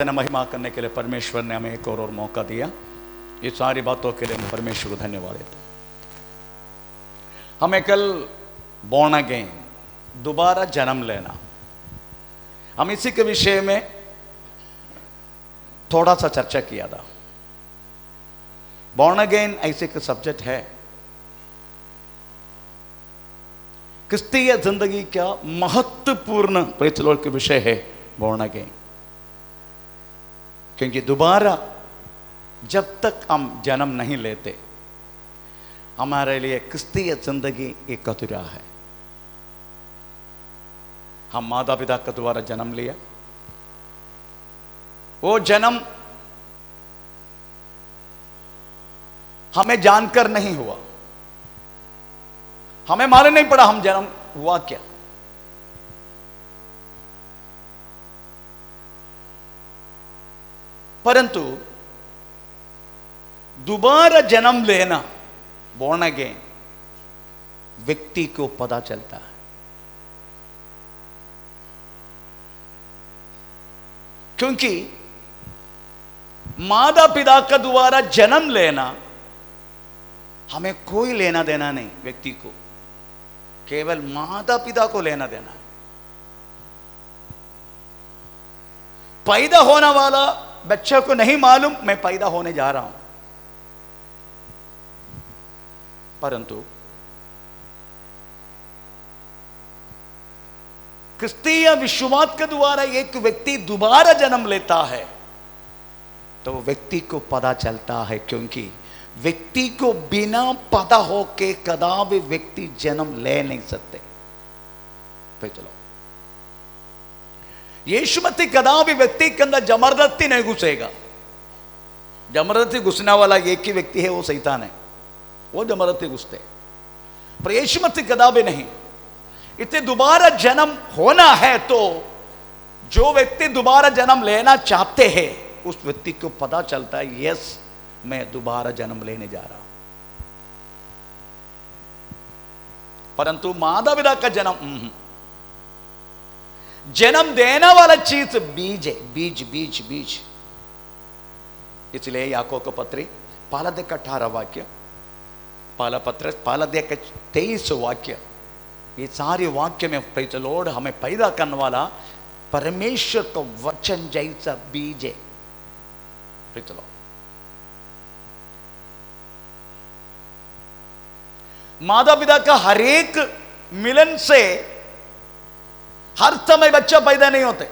महिमा करने के लिए परमेश्वर ने हमें एक और मौका दिया। ये सारी बातों के लिए हम परमेश्वर को धन्यवाद देते। हमें कल बॉर्न अगेन, दोबारा जन्म लेना, हम इसी के विषय में थोड़ा सा चर्चा किया था। बॉर्न अगेन ऐसे का सब्जेक्ट है, क्रिस्तीय जिंदगी का महत्वपूर्ण प्रचलन के विषय है बॉर्न अगेन। क्योंकि दोबारा जब तक हम जन्म नहीं लेते, हमारे लिए क्रिस्तीय जिंदगी एक अधूरा है। हम माता पिता का द्वारा जन्म लिया, वो जन्म हमें जानकर नहीं हुआ, हमें मालूम नहीं पड़ा हम जन्म हुआ क्या। परंतु दोबारा जन्म लेना, बॉर्न अगेन, व्यक्ति को पता चलता है। क्योंकि माता पिता का द्वारा जन्म लेना हमें कोई लेना देना नहीं, व्यक्ति को केवल माता पिता को लेना देना है। पैदा होने वाला बच्चा को नहीं मालूम मैं पैदा होने जा रहा हूं, परंतु क्रिस्तीय विश्वास के द्वारा एक व्यक्ति दोबारा जन्म लेता है तो व्यक्ति को पता चलता है। क्योंकि व्यक्ति को बिना पता हो के कदापि व्यक्ति जन्म ले नहीं सकते। तो चलो, यीशु मसीह कदापि व्यक्ति के अंदर जबरदस्ती नहीं घुसेगा। जबरदस्ती घुसने वाला एक ही व्यक्ति है, वो शैतान है, वो जबरदस्ती घुसते। पर यीशु मसीह कदापि नहीं। इसे दोबारा जन्म होना है तो जो व्यक्ति दोबारा जन्म लेना चाहते हैं उस व्यक्ति को पता चलता है, यस मैं दोबारा जन्म लेने जा रहा हूं। परंतु माता पिता का जन्म देने वाला चीज बीज है, बीज बीज बीज। इसलिए याकूब का पत्री पालादे का 18 वाक्य, पालादे का 23 वाक्य, ये सारे वाक्य में प्रेज़ द लॉर्ड हमें पैदा करने वाला परमेश्वर का वचन जैसा बीज है। Praise the Lord. माता पिता का हर एक मिलन से हर समय बच्चा पैदा नहीं होते।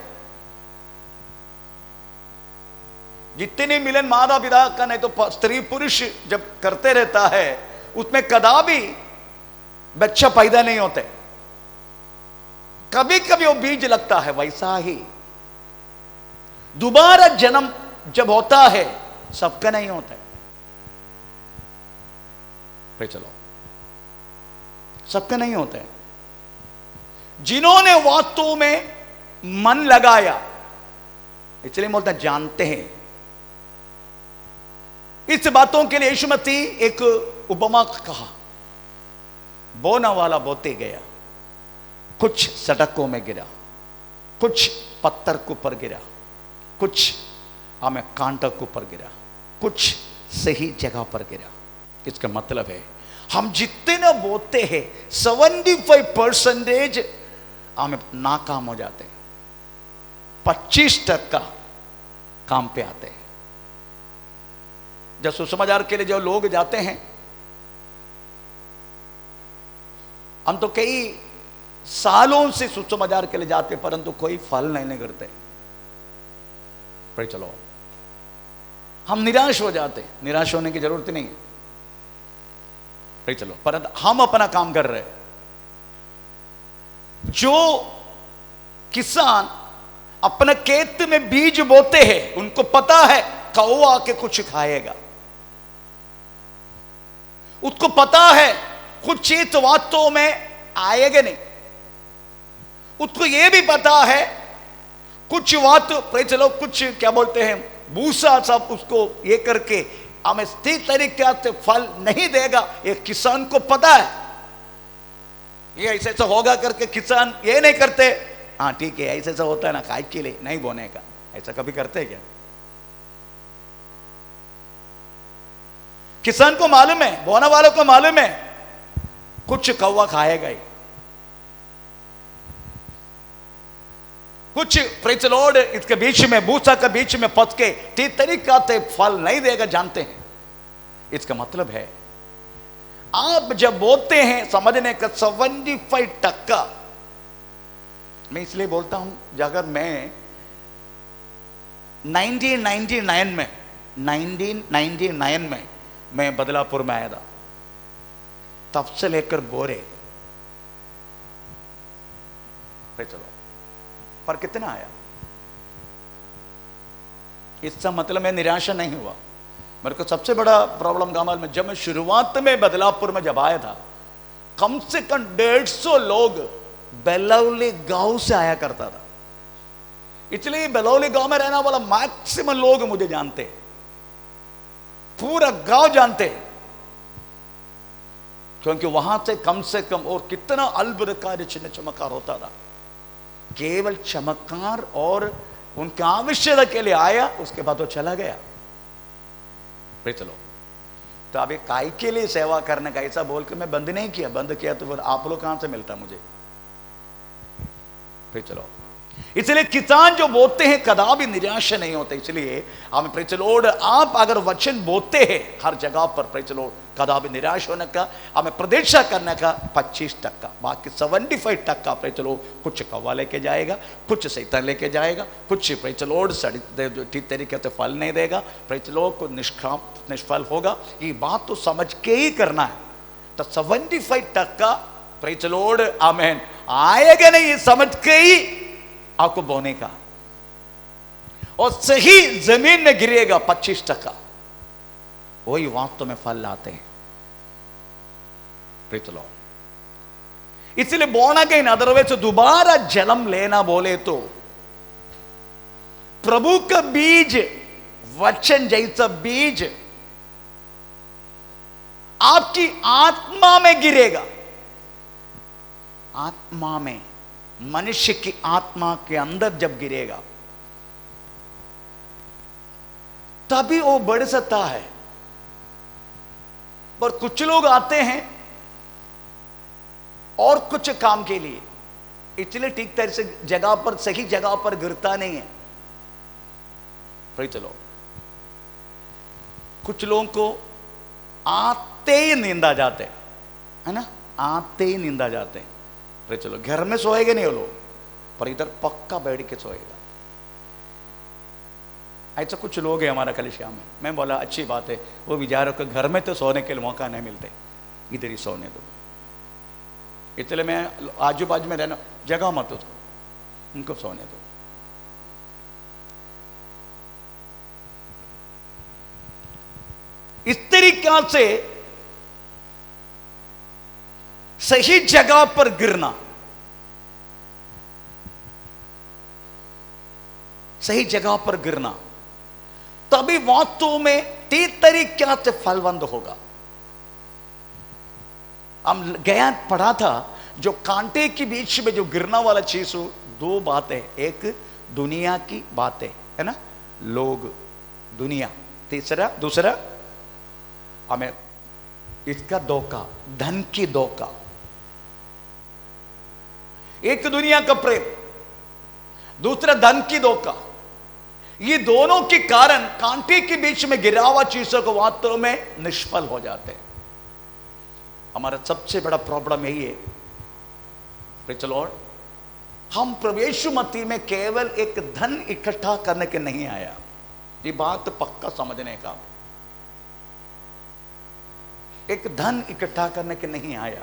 जितने मिलन माता पिता का नहीं तो स्त्री पुरुष जब करते रहता है उसमें कदापि बच्चा पैदा नहीं होते। कभी कभी वो बीज लगता है। वैसा ही दोबारा जन्म जब होता है सबका नहीं होता है। पे चलो, सबका नहीं होता है। जिन्होंने वास्तव में मन लगाया, इसलिए बोलते जानते हैं। इस बातों के लिए यीशु मसीह एक उपमा कहा, बोना वाला बोते गया, कुछ सड़कों में गिरा, कुछ पत्थर के ऊपर गिरा, कुछ हमें कांटा के ऊपर गिरा, कुछ सही जगह पर गिरा। इसका मतलब है हम जितने बोते हैं 75% हमें नाकाम हो जाते हैं, 25% काम पे आते हैं। जब सुसमाचार के लिए जो लोग जाते हैं, हम तो कई सालों से सुसमाचार के लिए जाते परंतु कोई फल नहीं करते। पर चलो, हम निराश हो जाते। निराश होने की जरूरत नहीं है। पर चलो, परंतु हम अपना काम कर रहे हैं। जो किसान अपने खेत में बीज बोते हैं उनको पता है कौवा आके कुछ खाएगा, उसको पता है कुछ चीज वास्तव में आएगा नहीं। उसको यह भी पता है कुछ बात चलो कुछ क्या बोलते हैं भूसा सब उसको ये करके हमें स्थिर तरीके से फल नहीं देगा। एक किसान को पता है ये ऐसे ऐसा होगा करके किसान ये नहीं करते। हाँ ठीक है, ऐसे ऐसा होता है ना, काय के लिए नहीं बोने का, ऐसा कभी करते हैं क्या? किसान को मालूम है, बोने वालों को मालूम है, कुछ कौवा खाएगा ही, कुछ प्रेज द लॉर्ड इसके बीच में, भूसा के बीच में फंस के ठीक तरीका से फल नहीं देगा, जानते हैं। इसका मतलब है आप जब बोलते हैं समझने का 75%, मैं इसलिए बोलता हूं, अगर मैं 1999 में मैं बदलापुर में आया था, तब से लेकर बोरे चलो, पर कितना आया, इसका मतलब मैं निराशा नहीं हुआ। मेरे को सबसे बड़ा प्रॉब्लम गामल में, जब मैं शुरुआत में बदलापुर में जब आया था, कम से कम 150 लोग बेलौली गांव से आया करता था। इसलिए बेलौली गांव में रहने वाला मैक्सिमम लोग मुझे जानते, पूरा गांव जानते, क्योंकि वहां से कम और कितना अद्भुत कार्य चिन्ह चमत्कार होता था। केवल चमत्कार और उनके आवश्यकता के लिए आया, उसके बाद वो चला गया। चलो, तो अभी काय के लिए सेवा करने का ऐसा बोल के मैं बंद नहीं किया, बंद किया तो फिर आप लोग कहां से मिलता मुझे? फिर चलो, इसलिए किसान जो बोलते हैं कदापि निराश नहीं होते। इसलिए हम प्रेज द लॉर्ड, आप अगर वचन बोलते हैं हर जगह पर, प्रेज द लॉर्ड, कदापि निराश होने का, हमें प्रतीक्षा करने का 25%, बाकी 75% प्रेज द लॉर्ड कुछ कौवा लेके जाएगा, कुछ शैतान लेके जाएगा, कुछ प्रेज द लॉर्ड ठीक तरीके से फल नहीं देगा, प्रेज द लॉर्ड को निष्फल होगा। ये बात तो समझ के ही करना है। तो 75% प्रेज द लॉर्ड आमेन आएगा नहीं, ये समझ के ही आपको बोने का, और सही जमीन में गिरेगा 25%, वही वास्तव में फल लाते हैं। प्रेज द लॉर्ड, इसलिए बोना के इन अदरवाइज दोबारा जन्म लेना बोले तो प्रभु का बीज, वचन जैसा बीज आपकी आत्मा में गिरेगा, आत्मा में, मनुष्य की आत्मा के अंदर जब गिरेगा तभी वो बढ़ सकता है। पर कुछ लोग आते हैं और कुछ काम के लिए, इसलिए ठीक तरह से जगह पर, सही जगह पर गिरता नहीं है। भाई चलो, कुछ लोगों को आते ही नींद आ जाते है ना, आते ही नींद आ जाते हैं। अरे चलो, घर में सोएंगे नहीं वो लोग, पर इधर पक्का बैठ के सोएगा। ऐसा कुछ लोग हैं हमारा कलिसिया में। मैं बोला अच्छी बात है, वो बेचारों को घर में तो सोने के लिए मौका नहीं मिलते, इधर ही सोने दो। इसलिए मैं आजू बाजू में रहना, जगह मत दो, उनको सोने दो। इस तरीके से सही जगह पर गिरना, सही जगह पर गिरना, तभी वास्तव में ठीक तरीके से फलवंत होगा। हम गया पढ़ा था, जो कांटे के बीच में जो गिरना वाला चीज हो, दो बातें, एक दुनिया की बातें है ना, लोग, दुनिया, दूसरा हमें इसका धोखा, धन की धोखा। एक दुनिया का प्रेम, दूसरा धन की धोखा। ये दोनों के कारण कांटे के बीच में गिरा हुआ चीजों को वास्तव में निष्फल हो जाते हैं। हमारा सबसे बड़ा प्रॉब्लम यही है। प्रेज़ द लॉर्ड, हम प्रभु यीशु मसीह में केवल एक धन इकट्ठा करने के नहीं आया, ये बात पक्का समझने का। एक धन इकट्ठा करने के नहीं आया।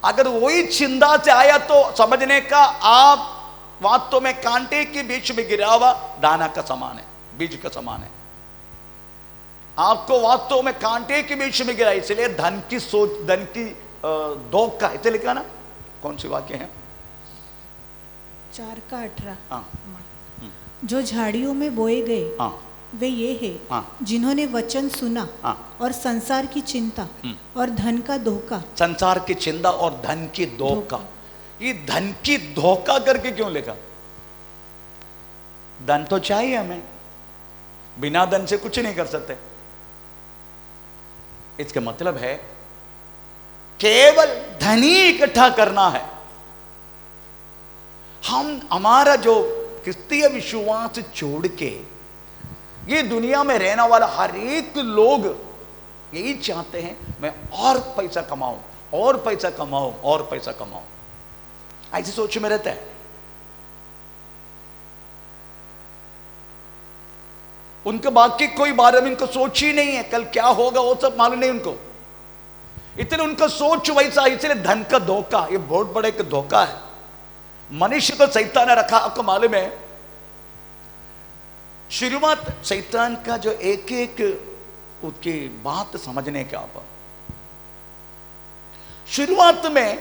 अगर वही चिंता से आया तो समझने का आप वास्तव में कांटे के बीच में गिरा हुआ दाना का समान है, बीज का समान है। आपको वास्तव में कांटे के बीच में गिरा, इसलिए धन की सोच, धन की धोखा, इसे लिखा ना, कौन सी वाक्य है? 4:18। हाँ, जो झाड़ियों में बोए गए, हाँ, वे ये है, हाँ, जिन्होंने वचन सुना, हाँ, और संसार की चिंता और धन का धोखा। संसार की चिंता और धन की धोखा। ये धन की धोखा करके क्यों लिखा? धन तो चाहिए हमें, बिना धन से कुछ नहीं कर सकते। इसका मतलब है केवल धन ही इकट्ठा करना है। हमारा जो क्रिस्तीय विश्वास छोड़ के ये दुनिया में रहने वाला हर एक लोग यही चाहते हैं, मैं और पैसा कमाऊं, और पैसा कमाऊं, और पैसा कमाऊं। ऐसी सोच में रहता है। उनके बाकी कोई बारे में इनको सोच ही नहीं है, कल क्या होगा वो सब मालूम नहीं उनको। इतने उनका सोच वैसा, इसलिए धन का धोखा, ये बहुत बड़ा एक धोखा है। मनुष्य को शैतान ने रखा, आपको मालूम है। शुरुआत शैतान का जो एक एक उसकी बात समझने का, आप शुरुआत में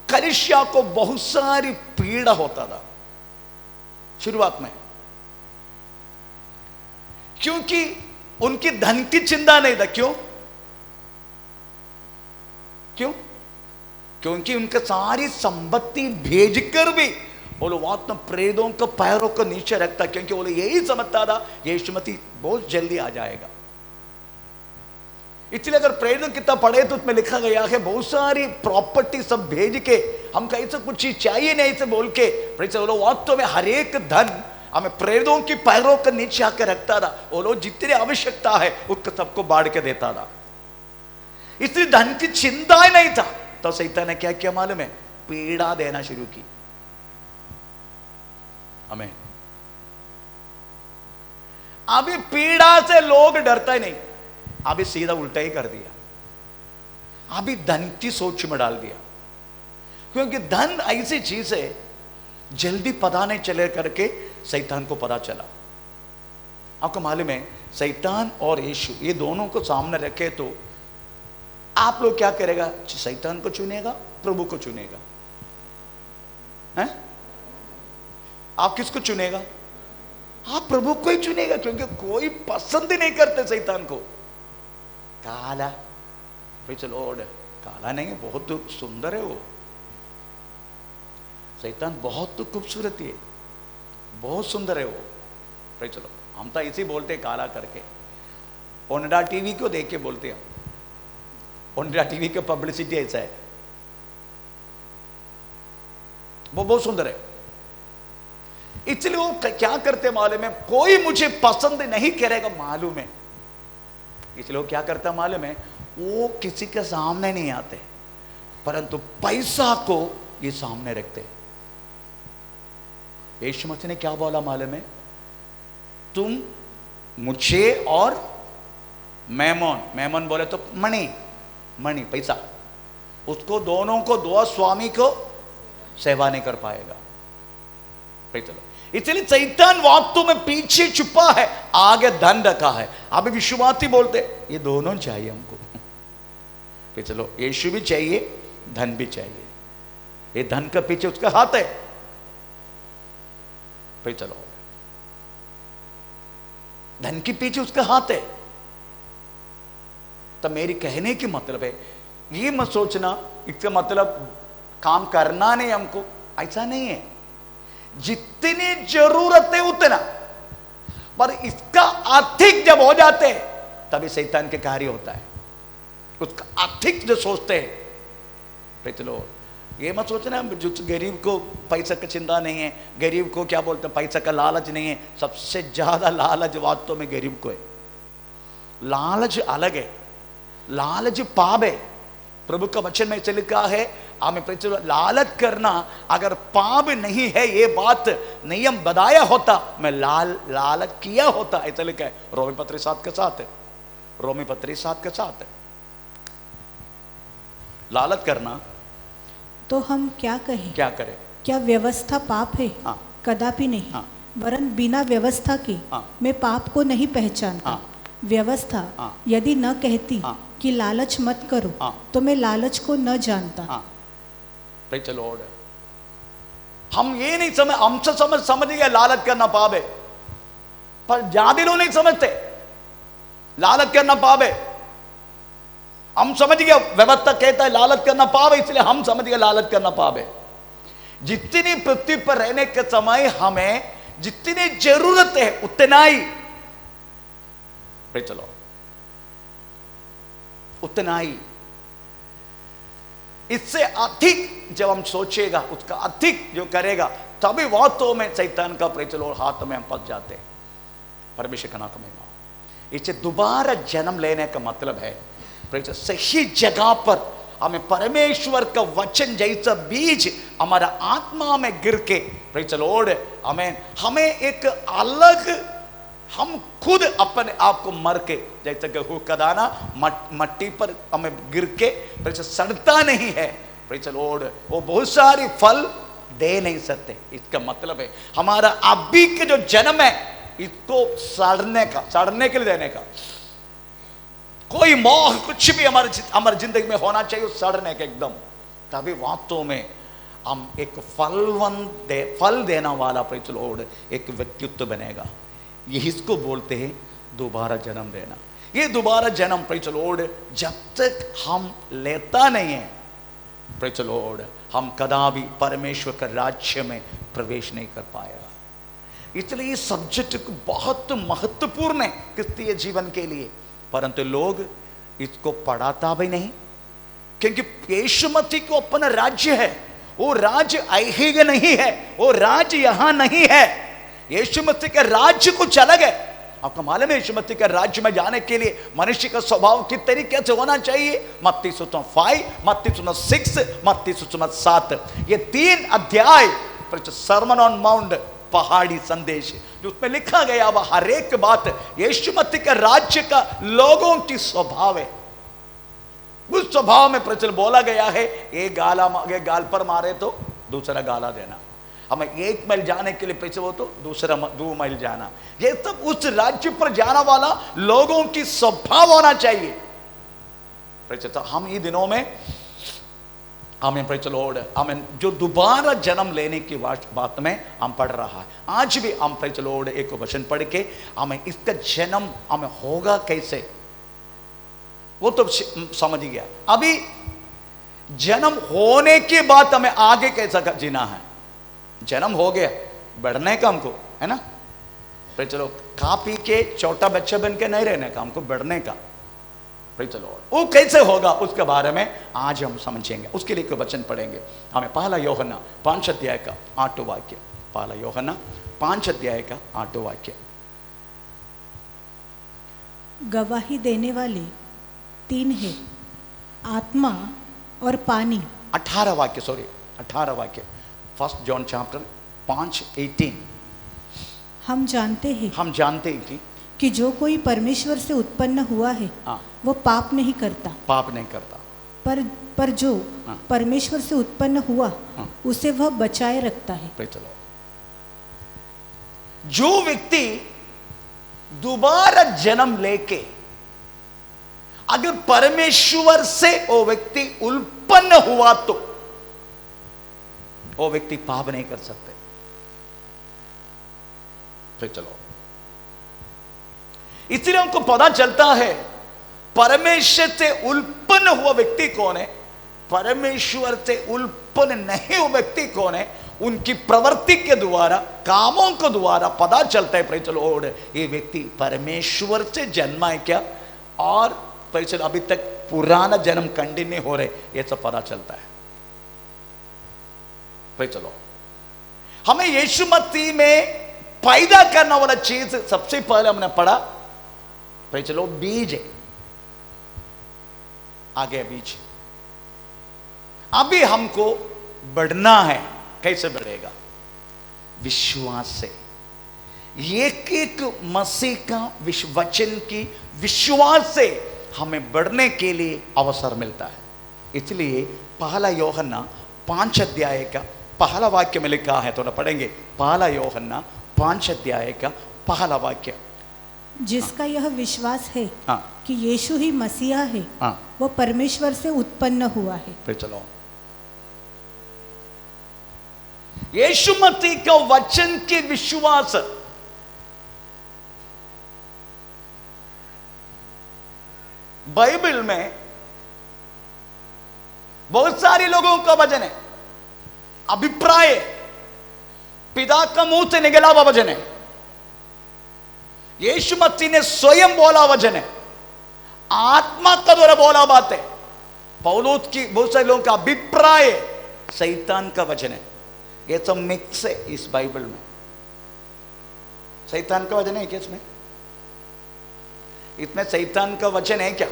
कलीसिया को बहुत सारी पीड़ा होता था शुरुआत में, क्योंकि उनकी धन की चिंता नहीं था। क्यों? क्यों? क्योंकि उनका सारी संपत्ति भेजकर भी वो लोग वास्तव में प्रेतों को पैरों को नीचे रखता, क्योंकि वो लोग यही समझता था यीशु मसीह बहुत जल्दी आ जाएगा। इसलिए अगर प्रेरित किताब पढ़े तो उसमें लिखा गया है बहुत सारी प्रॉपर्टी सब भेज के हम कहीं से कुछ चीज चाहिए नहीं से बोल के वास्तव में हर एक धन हमें प्रेरितों की पैरों के नीचे आकर रखता था। वो लोग जितनी आवश्यकता है उसको सबको बांट के देता था, इसलिए धन की चिंता ही नहीं था। तो शैतान ने क्या किया मालूम है? पीड़ा देना शुरू की हमें। अभी पीड़ा से लोग डरता ही नहीं, अभी सीधा उल्टा ही कर दिया, अभी धन की सोच में डाल दिया। क्योंकि धन ऐसी चीज है जल्दी पता नहीं चले करके शैतान को पता चला। आपको मालूम है शैतान और यीशु ये दोनों को सामने रखे तो आप लोग क्या करेगा? शैतान को चुनेगा, प्रभु को चुनेगा? हैं? आप किसको चुनेगा? आप प्रभु को ही चुनेगा, क्योंकि कोई पसंद ही नहीं करते शैतान को। काला भाई चलो, काला नहीं है, बहुत सुंदर है वो शैतान, बहुत खूबसूरत है, बहुत सुंदर है वो भाई चलो। हम तो इसी बोलते काला करके, ओनिडा टीवी को देख के बोलते हैं। ओनिडा टीवी का पब्लिसिटी ऐसा है, वो बहुत सुंदर है। इसलिए वो क्या करते मालूम है? कोई मुझे पसंद नहीं करेगा मालूम है, इसलिए वो क्या करता मालूम है? वो किसी के सामने नहीं आते, परंतु पैसा को ये सामने रखते। यीशु मसीह ने क्या बोला मालूम है? तुम मुझे और मैमोन, मैमोन बोले तो मणि, मणि पैसा, उसको दोनों को दो स्वामी को सेवा नहीं कर पाएगा। चलो, इसलिए शैतान वास्तव में पीछे छुपा है, आगे धन रखा है। अभी विश्वासी बोलते ये दोनों चाहिए हमको। फिर चलो, यीशु भी चाहिए, धन भी चाहिए। ये धन का पीछे उसका हाथ है। फिर चलो, धन के पीछे उसका हाथ है। तो मेरी कहने की मतलब है, ये मत सोचना इसका मतलब काम करना नहीं हमको, ऐसा नहीं है। जितनी जरूरत है उतना, पर इसका अधिक जब हो जाते हैं तभी शैतान के कार्य होता है। उसका अधिक जो सोचते हैं, भाई चलो ये मत सोचना जो गरीब को पैसा का चिंता नहीं है, गरीब को क्या बोलते हैं पैसा का लालच नहीं है। सबसे ज्यादा लालच वास्तव में गरीब को है। लालच अलग है, लालच पाप है। प्रभु का वचन में लिखा है, हमें लालच करना अगर पाप नहीं है, ये बात नियम बताया होता, मैं लालच किया होता, ऐसा लिखा है रोमी पत्री 7 के 7 है। रोमी पत्री 7 के 7 है। लालच करना तो हम क्या कहें? क्या करें? क्या व्यवस्था पाप है? हाँ। कदापि नहीं। हाँ। वरन बिना व्यवस्था के हाँ। मैं पाप को नहीं पहचानता। हाँ। व्यवस्था हाँ। यदि न कहती हाँ। कि लालच मत करो, हाँ। तो मैं लालच को न जानता। हाँ। भाई चलो, हम ये नहीं समझ, हमसे समझ गया लालच करना पाप है, पर ज्यादा लोग नहीं समझते लालच करना पाप है। हम समझ गया व्यवस्था कहता है लालच करना पाप है, इसलिए हम समझ गए लालच करना पाप है। जितनी पृथ्वी पर रहने के समय हमें जितनी जरूरत है उतना ही, चलो उतना ही, इससे अधिक जब हम सोचेगा उसका अधिक जो करेगा तभी वास्तव में शैतान का चलो हाथ में हम फंस जाते हैं। परमेश्वर का नाम महिमा। इसे दोबारा जन्म लेने का मतलब है सही जगह पर हमें परमेश्वर का वचन जैसा बीज हमारा आत्मा में गिर के हमें एक अलग, हम खुद अपने आप को मर के, जैसे गेहूं का दाना मट्टी पर हमें गिर के सड़ता नहीं है, वो बहुत सारी फल दे नहीं सकते। इसका मतलब है हमारा अभी के जो जन्म है इसको सड़ने के लिए देने का। कोई मोह कुछ भी हमारी जिंदगी में होना चाहिए सड़ने का एकदम, तभी वास्तव में हम एक फल देना वाला एक व्यक्तित्व बनेगा। यही इसको बोलते हैं दोबारा जन्म लेना। ये दोबारा जन्म जब तक हम लेता नहीं है हम कदापि परमेश्वर के राज्य में प्रवेश नहीं कर पाएगा। इसलिए ये सब्जेक्ट बहुत महत्वपूर्ण है क्रिस्तीय जीवन के लिए, परंतु लोग इसको पढ़ाता भी नहीं, क्योंकि यीशु मसीह को अपना राज्य है, वो राज्य ऐहिक नहीं है, वो राज्य यहां नहीं है। यीशु मसीह का राज्य कुछ अलग है। आपको मालूम है यीशु मसीह का राज्य में जाने के लिए मनुष्य का स्वभाव किस तरीके से होना चाहिए? मत्ती 5, मत्ती 6, मत्ती 7, ये 3 अध्याय सर्मन ऑन माउंट, पहाड़ी संदेश, जो उसमें लिखा गया वह हर एक बात यीशु मसीह के राज्य का लोगों की स्वभाव है। उस स्वभाव में बोला गया है एक गाल पर मारे तो दूसरा गाला देना, हमें 1 मील जाने के लिए पैसे हो तो दूसरा 2 मील जाना। ये सब उस राज्य पर जाने वाला लोगों की स्वभाव होना चाहिए। तो हम ये दिनों में हमें जो दोबारा जन्म लेने की बात में हम पढ़ रहा है। आज भी हम एक वचन पढ़ के हमें इसका जन्म हमें होगा कैसे, वो तो समझ गया। अभी जन्म होने के बाद हमें आगे कैसा जीना है। जन्म हो गया, बढ़ने का हमको है ना, चलो खा पी के छोटा बच्चा बन के नहीं रहने का, हमको बढ़ने का। वो कैसे होगा उसके बारे में आज हम समझेंगे। उसके लिए कोई वचन पढ़ेंगे। हमें पहला यूहन्ना 5 अध्याय का 8 वाक्य, पहला यूहन्ना 5 अध्याय का 8 वाक्य। गवाही देने वाले 3 हैं, आत्मा और पानी। 18 वाक्य 1 जॉन चैप्टर 5:18। हम जानते हैं कि जो कोई परमेश्वर से उत्पन्न हुआ है वो पाप नहीं करता, पर जो परमेश्वर से उत्पन्न हुआ उसे वह बचाए रखता है। जो व्यक्ति दोबारा जन्म लेके अगर परमेश्वर से वो व्यक्ति उत्पन्न हुआ तो वो व्यक्ति पाप नहीं कर सकते। इसलिए हमको पता चलता है परमेश्वर से उत्पन्न हुआ व्यक्ति कौन है, परमेश्वर से उत्पन्न नहीं हुआ व्यक्ति कौन है। उनकी प्रवृत्ति के द्वारा, कामों के द्वारा पता चलता है ये व्यक्ति परमेश्वर से जन्मा है क्या, और अभी तक पुराना जन्म कंटिन्यू हो रहे, ये सब पता चलता है। हमें यीशु मसीह में पैदा करने वाला चीज सबसे पहले हमने पढ़ा बीज है। आगे बीज, अभी हमको बढ़ना है। कैसे बढ़ेगा? विश्वास से। एक मसीह का वचन की विश्वास से हमें बढ़ने के लिए अवसर मिलता है। इसलिए पहला यूहन्ना 5 अध्याय का पहला वाक्य में लिखा है, थोड़ा पढ़ेंगे। पहला यूहन्ना 5 अध्याय का पहला वाक्य। जिसका यह विश्वास है कि यीशु ही मसीहा है, वो परमेश्वर से उत्पन्न हुआ है। फिर चलो, यीशु मसीह का वचन की विश्वास। बाइबल में बहुत सारे लोगों का वचन है, अभिप्राय, पिता का मुंह से निकला हुआ वचन है, यीशु मसीह ने स्वयं बोला वचन है, आत्मा का द्वारा बोला बात है। पौलुस की बहुत सारे लोगों का अभिप्राय शैतान का वचन है। ये सब मिक्स है इस बाइबल में। शैतान का वचन है क्या इसमें? इसमें शैतान का वचन है क्या?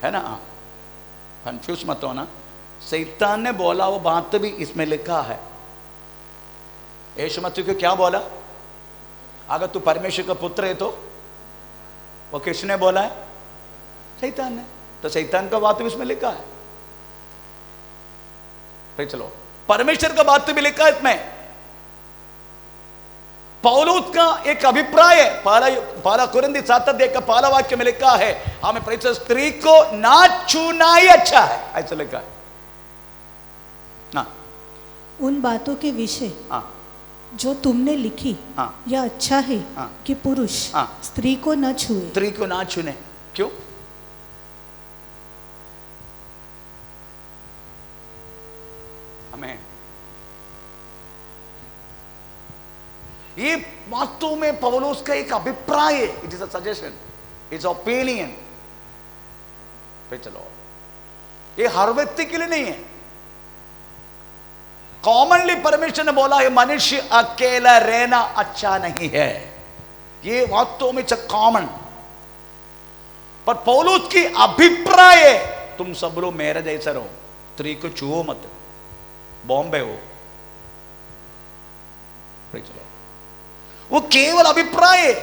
है ना? कंफ्यूज मत हो ना। शैतान ने बोला वो बात भी इसमें लिखा है। यीशु मसीह को क्या बोला? अगर तू परमेश्वर का पुत्र है तो वो किसने बोला है? शैतान ने। तो शैतान का बात भी इसमें लिखा है। फिर चलो, परमेश्वर का बात भी लिखा है इसमें। पौलुस का एक अभिप्राय है, पहला कुरिन्थी 7 अध्याय का पहला वाक्य में लिखा है, हमें प्रेरित स्त्री को ना छूना ही अच्छा है, ऐसा लिखा है ना। उन बातों के विषय जो तुमने लिखी यह अच्छा है कि पुरुष स्त्री को न छुए। स्त्री को ना छूने, क्यों? हमें ये बातों में पौलुस का एक अभिप्राय है। It is a suggestion, it's opinion. पे चलो, ये हर व्यक्ति के लिए नहीं है। कॉमनली परमेश्वर ने बोला है मनुष्य अकेला रहना अच्छा नहीं है, ये वास्तव में कॉमन। पर पौलुस की अभिप्राय है तुम सब लोग मेरे जैसा रहो, स्त्री को छुओ मत, बॉम्बे हो। चलो, वो केवल अभिप्राय है।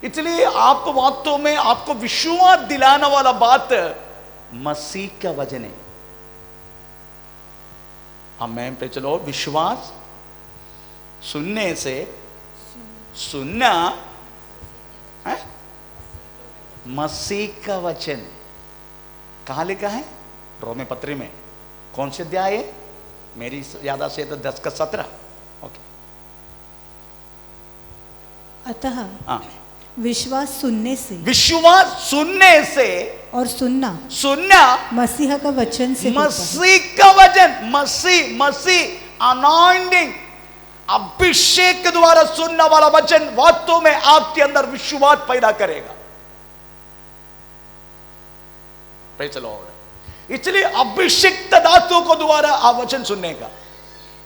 इसलिए आप वास्तव में आपको विश्वास दिलाने वाला बात मसीह का वचन है। हमें पे चलो, विश्वास सुनने से, सुनना है मसीह का वचन। कहां लिखा है? रोमे पत्री में। कौन से अध्याय है? मेरी याद से तो 10 का 17। ओके। अतः विश्वास सुनने से, विश्वास सुनने से और सुनना मसीह का वचन से, मसीह का वचन, मसीह अनॉइंटिंग, अभिषेक के द्वारा सुनने वाला वचन वास्तव में आपके अंदर विश्वास पैदा करेगा। चलो, इसलिए अभिषिक्त दासों को द्वारा आप वचन सुनने का,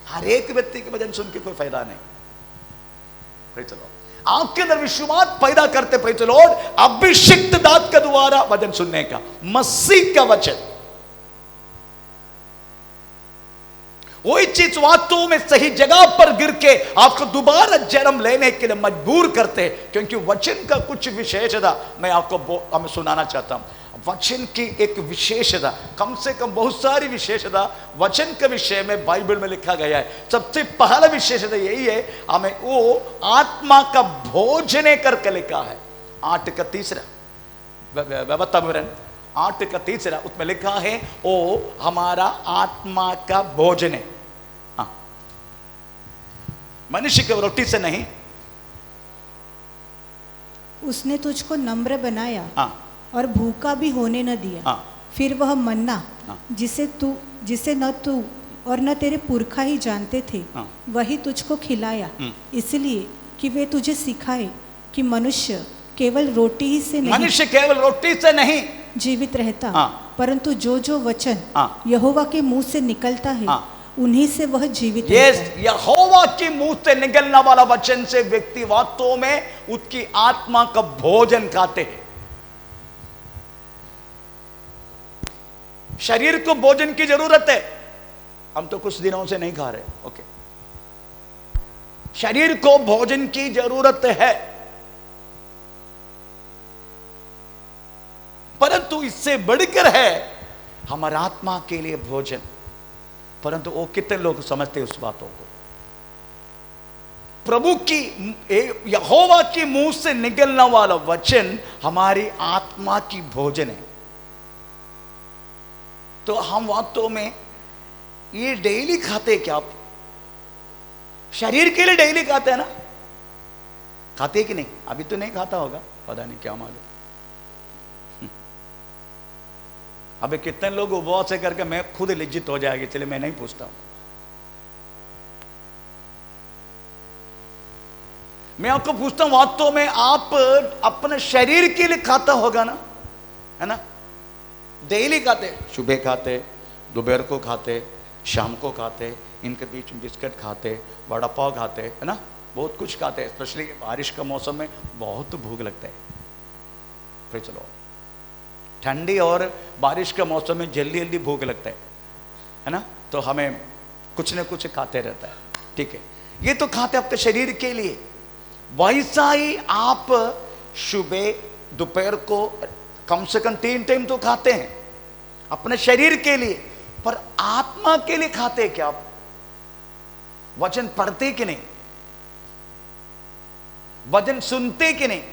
हर एक व्यक्ति के वचन सुन के कोई फायदा नहीं। चलो, आपके अंदर विश्वास पैदा करते प्रेज़ द लॉर्ड अभिषिक्त दास के द्वारा वचन सुनने का, मसीह का वचन। वही चीज वास्तव में सही जगह पर गिर के आपको दोबारा जन्म लेने के लिए मजबूर करते हैं, क्योंकि वचन का कुछ विशेषता मैं आपको सुनाना चाहता हूं। वचन की एक विशेषता, कम से कम बहुत सारी विशेषता वचन के विषय में बाइबल में लिखा गया है। सबसे पहला विशेषता यही है, हमें वो आत्मा का भोजन करके लिखा है। 8 का 3 व्यवस्था विवरण 8 का 3 उसमें लिखा है वो हमारा आत्मा का भोजन है। मनुष्य के रोटी से नहीं, उसने तुझको नम्र बनाया और भूखा भी होने न दिया। फिर वह मन्ना जिसे न तू और न तेरे पुरखा ही जानते थे, वही तुझको खिलाया, इसलिए कि वे तुझे सिखाए कि मनुष्य केवल रोटी ही से नहीं जीवित रहता, परंतु जो वचन यहोवा के मुंह से निकलता है उन्हीं से वह जीवित रहता है। यहोवा के मुंह से निकलने वाला वचन से व्यक्ति वास्तव में उसकी आत्मा का भोजन खाते हैं। शरीर को भोजन की जरूरत है, हम तो कुछ दिनों से नहीं खा रहे। ओके, शरीर को भोजन की जरूरत है, परंतु इससे बढ़कर है हमारा आत्मा के लिए भोजन। परंतु वो कितने लोग समझते हैं उस बातों को? प्रभु की यहोवा के मुंह से निकलने वाला वचन हमारी आत्मा की भोजन है। तो हम वास्तव में ये डेली खाते क्या? आप शरीर के लिए डेली खाते हैं ना? खाते कि नहीं? अभी तो नहीं खाता होगा, पता नहीं क्या मालूम। अबे कितने लोग उपवास से करके मैं खुद लज्जित हो जाएगी, चले मैं नहीं पूछता हूं। मैं आपको पूछता हूं, वास्तव में आप अपने शरीर के लिए खाता होगा ना, है ना? डेली खाते, सुबह खाते, दोपहर को खाते, शाम को खाते, इनके बीच में बिस्किट खाते, वड़ा पाव खाते, है ना? बहुत कुछ खाते हैं। स्पेशली बारिश का मौसम में बहुत भूख लगता है। फिर चलो, ठंडी और बारिश का मौसम में जल्दी जल्दी भूख लगता है ना? तो हमें कुछ न कुछ खाते रहता है, ठीक है? ये तो खाते आपके शरीर के लिए। वैसा ही आप सुबह दोपहर को कम से कम 3 टाइम तो खाते हैं अपने शरीर के लिए, पर आत्मा के लिए खाते हैं क्या आप? वचन पढ़ते कि नहीं? वचन सुनते कि नहीं?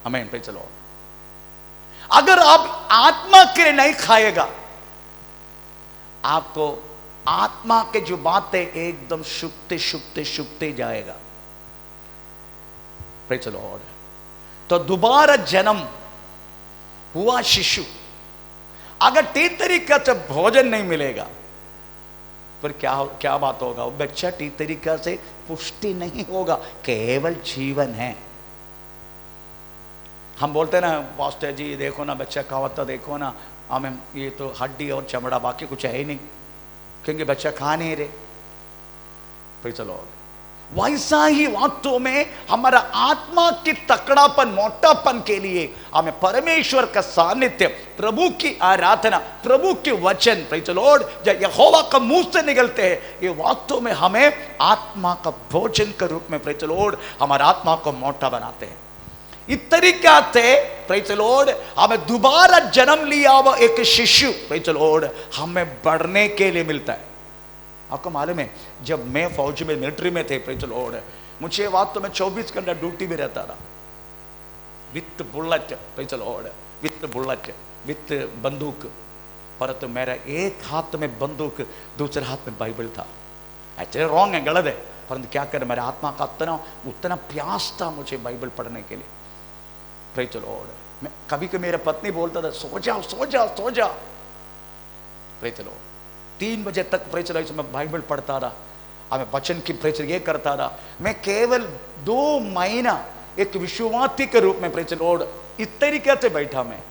आमीन। पे चलो, अगर आप आत्मा के लिए नहीं खाएगा, आपको आत्मा के जो बातें एकदम शुक्ते शुक्ते शुक्ते जाएगा। Praise the Lord. तो दोबारा जन्म हुआ शिशु, अगर ठीक तरीका से भोजन नहीं मिलेगा, फिर क्या बात होगा? वो बच्चा ठीक तरीका से पुष्टि नहीं होगा, केवल जीवन है। हम बोलते हैं ना, पास्टर जी देखो ना बच्चा खावता, देखो ना हमें ये तो हड्डी और चमड़ा, बाकी कुछ है ही नहीं, क्योंकि बच्चा खा नहीं रहे। फिर चलो, वैसा ही वास्तव में हमारा आत्मा की तकड़ापन, मोटापन के लिए हमें परमेश्वर का सानिध्य, प्रभु की आराधना, प्रभु के वचन, प्रेज़ द लॉर्ड, जब यहोवा का मुंह से निकलते हैं, ये वास्तव में हमें आत्मा का भोजन के रूप में, प्रेज़ द लॉर्ड, हमारा आत्मा को मोटा बनाते हैं। इस तरीका से, प्रेज़ द लॉर्ड, हमें दोबारा जन्म लिया हुआ एक शिशु, प्रेज़ द लॉर्ड, हमें बढ़ने के लिए मिलता है। आपको मालूम है, जब मैं फौज में, मिलिट्री में थे, प्रेज़ द लॉर्ड, मुझे वास्तव में 24 घंटा ड्यूटी में रहता था, with bullet, praise the Lord, with bullet, with बंदूक। परंतु मेरा एक हाथ में बंदूक, दूसरे हाथ में बाइबल था। एक्चुअली रॉन्ग है, गलत है, परंतु क्या करें, मेरे आत्मा का उतना प्यास था मुझे बाइबल पढ़ने के लिए। Praise the Lord. मैं कभी कभी मेरा पत्नी बोलता था, सो जाओ सो जाओ सो जाओ। प्रेज़ द लॉर्ड, 3 बजे तक प्रेज़ द लॉर्ड मैं बाइबल पढ़ता रहा, हमें वचन की प्रेज़ ये करता रहा। मैं केवल 2 महीना एक विश्वासी के रूप में, प्रेज़ द लॉर्ड, इस तरीके से बैठा मैं।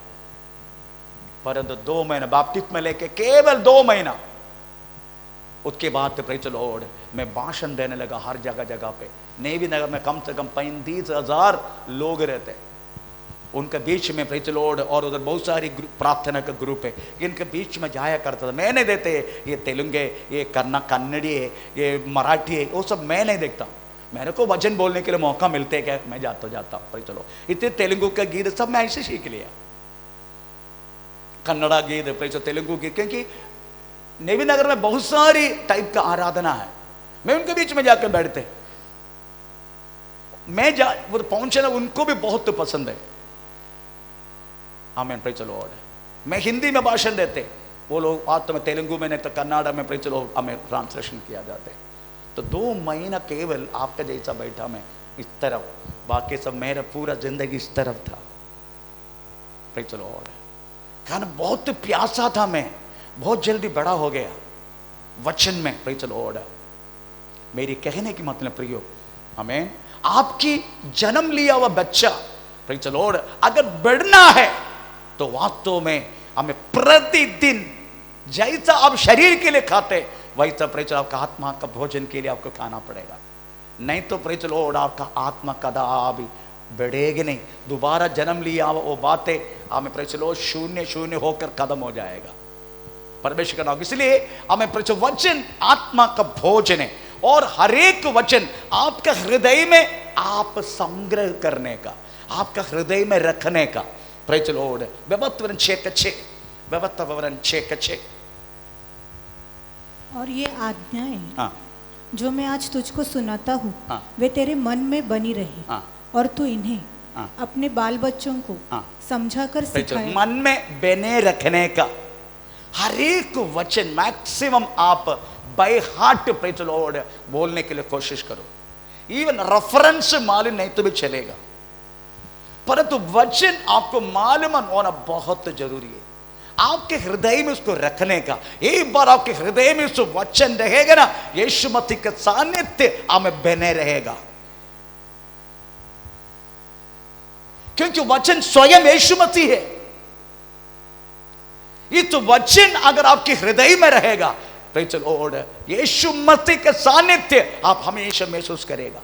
परंतु 2 महीना बपतिस्मा लेके, केवल 2 महीना, उसके बाद प्रेज़ द लॉर्ड मैं भाषण देने लगा हर जगह जगह पे। नेवी नगर में कम से कम 35,000 लोग रहते, उनके बीच में, प्रेज़ द लॉर्ड, और उधर बहुत सारी प्रार्थना का ग्रुप है, इनके बीच में जाया करता था। मैं नहीं देते ये तेलुगु है, ये कन्नड़ी है, ये मराठी है, वो सब मैं नहीं देखता। मेरे को वचन बोलने के लिए मौका मिलते है क्या, मैं जाता हूँ। प्रेज़ द लॉर्ड, इतने तेलुगु का गीत सब मैं ऐसे सीख लिया, कन्नड़ा गीत, प्रेज़ द, तेलुगु गीत, क्योंकि नेवी नगर में बहुत सारी टाइप का आराधना है। मैं उनके बीच में जाकर बैठते, मैं पहुंचना उनको भी बहुत पसंद है। आमीन। Praise the Lord. मैं हिंदी में भाषण देते, वो लोग वास्तव में तेलुगु में, नहीं तो कन्नड़ा में, प्रेज़ द लॉर्ड, हमें ट्रांसलेशन किया जाते। तो 2 महीना केवल आपका जैसा बैठा मैं इस तरफ, बाकी सब मेरा पूरा जिंदगी इस तरफ था। Praise the Lord. कारण बहुत प्यासा था मैं, बहुत जल्दी बड़ा हो गया वचन में। Praise the Lord. मेरी कहने की मतलब प्रियो, आमीन, आपकी जन्म लिया हुआ बच्चा, प्रेज़ द लॉर्ड, अगर बढ़ना है तो वास्तव में हमें प्रतिदिन जैसा आप शरीर के लिए खाते, वैसा प्रेज़ द लॉर्ड आपका आत्मा का भोजन के लिए आपको खाना पड़ेगा। नहीं तो प्रेज़ द लॉर्ड आपका आत्मा कदापि बढ़ेगी नहीं। दोबारा जन्म लिया वो बातें हमें, प्रेज़ द लॉर्ड, शून्य शून्य होकर खत्म हो जाएगा। परमेश्वर का नाम। इसलिए हमें प्रेज़ द लॉर्ड, वचन आत्मा का भोजन है, और हर एक वचन आपका हृदय में आप संग्रह करने का, आपका हृदय में रखने का। Praise the Lord. व्यवत्वरण 6:6। और ये आज्ञाएं जो मैं आज तुझको सुनाता हूँ, वे तेरे मन में बनी रही, और तू इन्हें अपने बाल बच्चों को समझाकर सिखाए। मन में बने रखने का हर एक वचन मैक्सिमम आप by heart, praise the Lord, बोलने के लिए कोशिश करो। इवन रेफरेंस मालूम नहीं तो भी चलेगा, परंतु वचन आपको मालूम होना बहुत जरूरी है, आपके हृदय में उसको रखने का। एक बार आपके हृदय में उस वचन रहेगा ना, यीशु मसीह का सानिध्य हमें बने रहेगा, क्योंकि वचन स्वयं यीशु मसीह है। ये तो वचन अगर आपके हृदय में रहेगा, प्रेज़ द लॉर्ड, यीशु मसीह का सानिध्य आप हमेशा महसूस करेगा।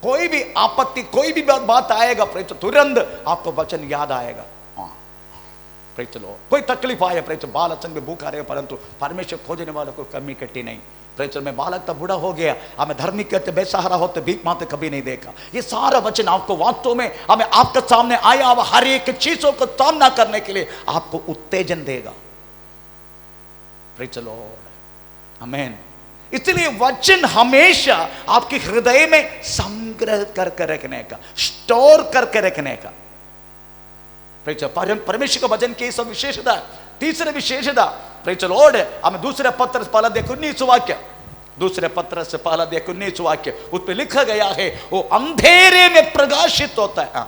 कोई भी आपत्ति, कोई भी बात आएगा, प्रेज़, तुरंत आपको वचन याद आएगा। प्रेज़ द लॉर्ड, कोई तकलीफ आए, प्रेज़, बालक संग में भूखा रहे, परंतु परमेश्वर खोजने वालों को कमी कटी नहीं। प्रेज़, मैं बालक तब बूढ़ा हो गया, हमें धार्मिक कहते, बेसहारा होते, भीख मांगते कभी नहीं देखा। ये सारा वचन आपको वास्तव में हमें आपके सामने आया, अब हर एक चीजों को सामना करने के लिए आपको उत्तेजन देगा। प्रेज़ द लॉर्ड, आमीन। इसलिए वचन हमेशा आपके हृदय में संग्रह करके रखने का, स्टोर करके रखने का। परमेश्वर का वचन की सब विशेषता। तीसरी विशेषता, प्रेज़ द लॉर्ड, हमें दूसरे पत्र से पहला देखो 19 वाक्य, दूसरे पत्र से पहला देखो 19 वाक्य, उस पर लिखा गया है वो अंधेरे में प्रकाशित होता है।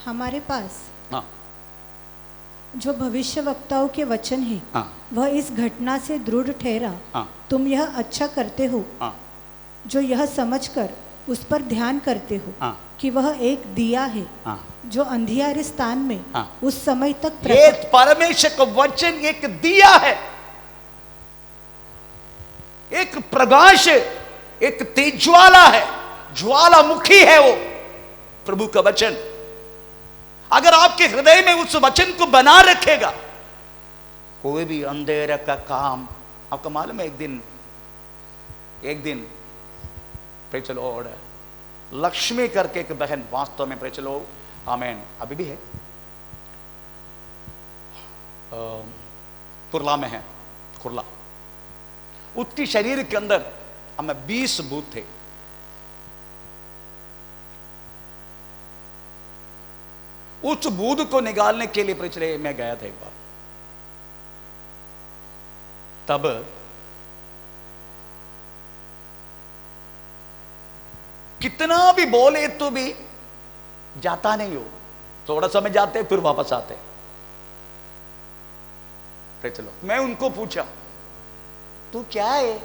हमारे पास जो भविष्य वक्ताओं के वचन है, वह इस घटना से दृढ़ ठहरा, तुम यह अच्छा करते हो जो यह समझकर उस पर ध्यान करते हो कि वह एक दिया है जो अंधियारे स्थान में उस समय तक परमेश्वर का वचन एक दिया है, एक प्रकाश, एक तेजज्वाला है, ज्वालामुखी है वो प्रभु का वचन। अगर आपके हृदय में उस वचन को बना रखेगा, कोई भी अंधेरे का काम, आपको मालूम है एक दिन प्रेज़ द लॉर्ड, लक्ष्मी करके एक बहन, वास्तव में प्रेज़ द लॉर्ड, आमीन, अभी भी है, कुर्ला में है, कुर्ला, उसकी शरीर के अंदर हमें 20 भूत थे। उस भूत को निकालने के लिए प्रेज़ मैं गया था एक बार, तब कितना भी बोले तो भी जाता नहीं हो, थोड़ा समय जाते फिर वापस आते। प्रेज़ द लॉर्ड, मैं उनको पूछा तू क्या है,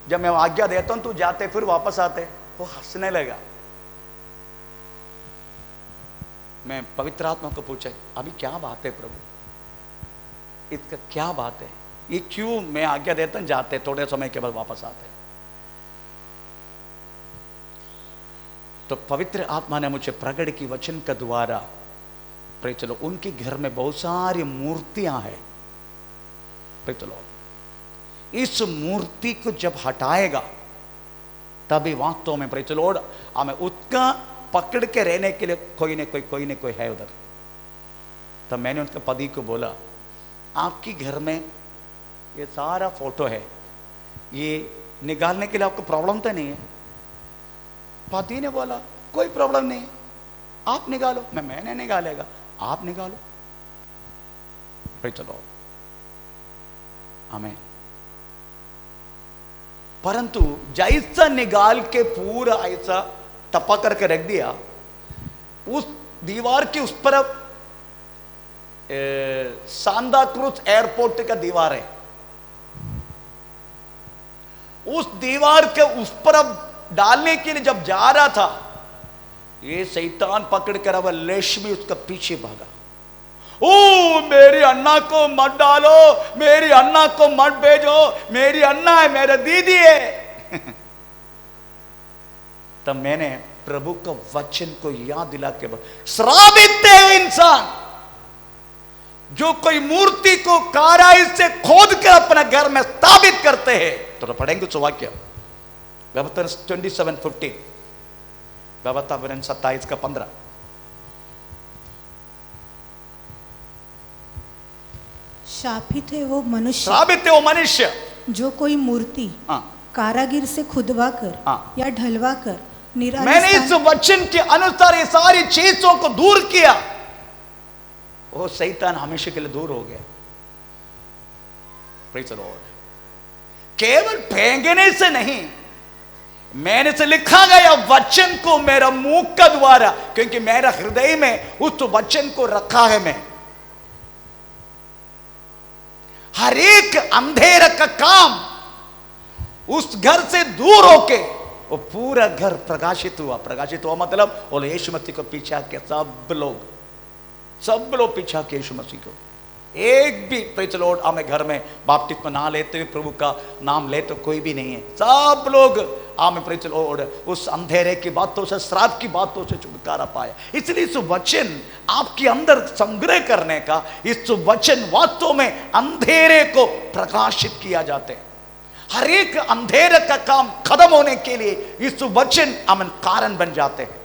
जब मैं आज्ञा देता हूं तू जाते फिर वापस आते। वो हंसने लगा। मैं पवित्र आत्मा को पूछा, अभी क्या बात है प्रभु, इसका क्या बात है, ये क्यों मैं आज्ञा देता हूं जाते, थोड़े समय के बाद वापस आते। तो पवित्र आत्मा ने मुझे प्रकट की वचन के द्वारा, प्रेज़ द लॉर्ड, उनके घर में बहुत सारी मूर्तियां हैं। प्रेज़ द लॉर्ड, इस मूर्ति को जब हटाएगा तभी वास्तव में प्रेज़ द लॉर्ड हमें उसका पकड़ के रहने के लिए कोई न कोई है उधर। तब मैंने उनके पति को बोला, आपकी घर में ये सारा फोटो है, ये निकालने के लिए आपको प्रॉब्लम तो नहीं है? पति ने बोला कोई प्रॉब्लम नहीं, आप निकालो। मैंने निकालेगा, आप निकालो। प्रेज़ द लॉर्ड, आमीन। परंतु जैसा निकाल के पूरा ऐसा तपा करके रख दिया, उस दीवार के उस पर सांता क्रूज एयरपोर्ट का दीवार है, उस दीवार के उस पर अब डालने के लिए जब जा रहा था, ये शैतान पकड़ कर अब रेशमी उसका पीछे भागा। ओ मेरी अन्ना को मत डालो, मेरी अन्ना को मत भेजो, मेरी अन्ना है, मेरा दीदी है। तब मैंने प्रभु का वचन को याद दिला के बाद, श्रापित है इंसान जो कोई मूर्ति को काराई से खोद कर अपने घर में स्थापित करते हैं। तो पढ़ेंगे उस वाक्य, व्यवस्था 27:15, व्यवस्था 27:15। शापित है वो मनुष्य, शापित है वो मनुष्य जो कोई मूर्ति कारागिर से खुदवा कर या ढलवा कर मैंने इस वचन के अनुसार ये सारी चीजों को दूर किया, वो शैतान हमेशा के लिए दूर हो गया। प्रेज़ द लॉर्ड, केवल फेंकने से नहीं, मैंने से लिखा गया वचन को मेरा मुंह का द्वारा, क्योंकि मेरा हृदय में उस वचन को रखा है। मैं हर एक अंधेरे का काम उस घर से दूर होके वो पूरा घर प्रकाशित हुआ। प्रकाशित हुआ मतलब वो यीशु मसीह को पीछा के सब लोग पीछा के यीशु मसीह को। एक भी प्रेज द लॉर्ड हमें घर में बपतिस्मा ना लेते हुए प्रभु का नाम ले तो कोई भी नहीं है। सब लोग आमें प्रेज द लॉर्ड उस अंधेरे की बातों से, श्राप की बातों से छुटकारा पाया। इसलिए इस वचन आपके अंदर संग्रह करने का, इस वचन वास्तव में अंधेरे को प्रकाशित किया जाते हैं। हर एक अंधेरे का काम खत्म होने के लिए इस वचन अमन कारण बन जाते हैं।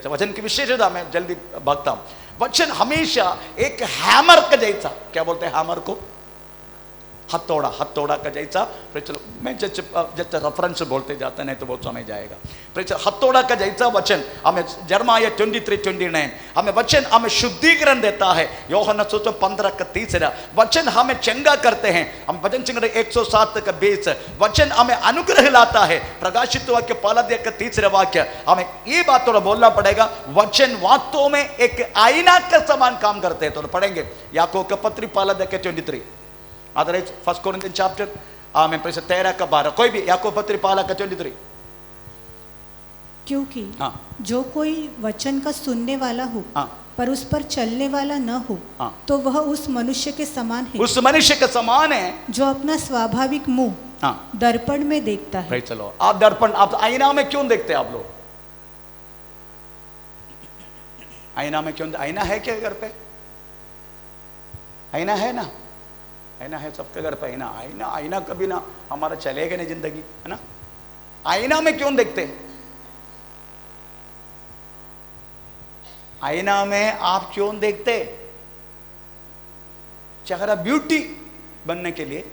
वचन की विशेषता में जल्दी भागता हूं। वचन हमेशा एक हैमर का जैसा, क्या बोलते हैं हैमर को, हथौड़ा का जैसा। चलो मैं जब रेफरेंस बोलते जाते नहीं तो बहुत समय जाएगा। हथौड़ा का जैसा वचन हमें यिर्मयाह 23:29 हमें वचन हमें शुद्धिकरण देता है। योहन्ना 15:30 वचन हमें चंगा करते हैं। हम वचन चिंगड़े 107:20 वचन हमें अनुग्रह लाता है। प्रकाशित वाक्य 15:3 वाक्य हमें ये बात थोड़ा बोलना पड़ेगा। वचन वास्तव में एक आईना का समान काम करते हैं। तो पढ़ेंगे याकूब का पत्री 15:23 अदरवाइज 1 कोरिन्थियन चैप्टर में 13:12 कोई भी याकूब पत्री 15:23। क्योंकि जो कोई वचन का सुनने वाला हो पर उस पर चलने वाला न हो तो वह उस मनुष्य के समान है, उस मनुष्य के समान है जो अपना स्वाभाविक मुंह दर्पण में देखता है। चलो आप दर्पण, आप आईना में क्यों देखते हैं? आप लोग आईना में क्यों? आईना है क्या घर पे? आईना है ना? आईना है सबके घर पे। आईना कभी ना हमारा चलेगा नहीं जिंदगी, है ना? आईना में क्यों देखते? आईना में आप क्यों देखते? चेहरा ब्यूटी बनने के लिए।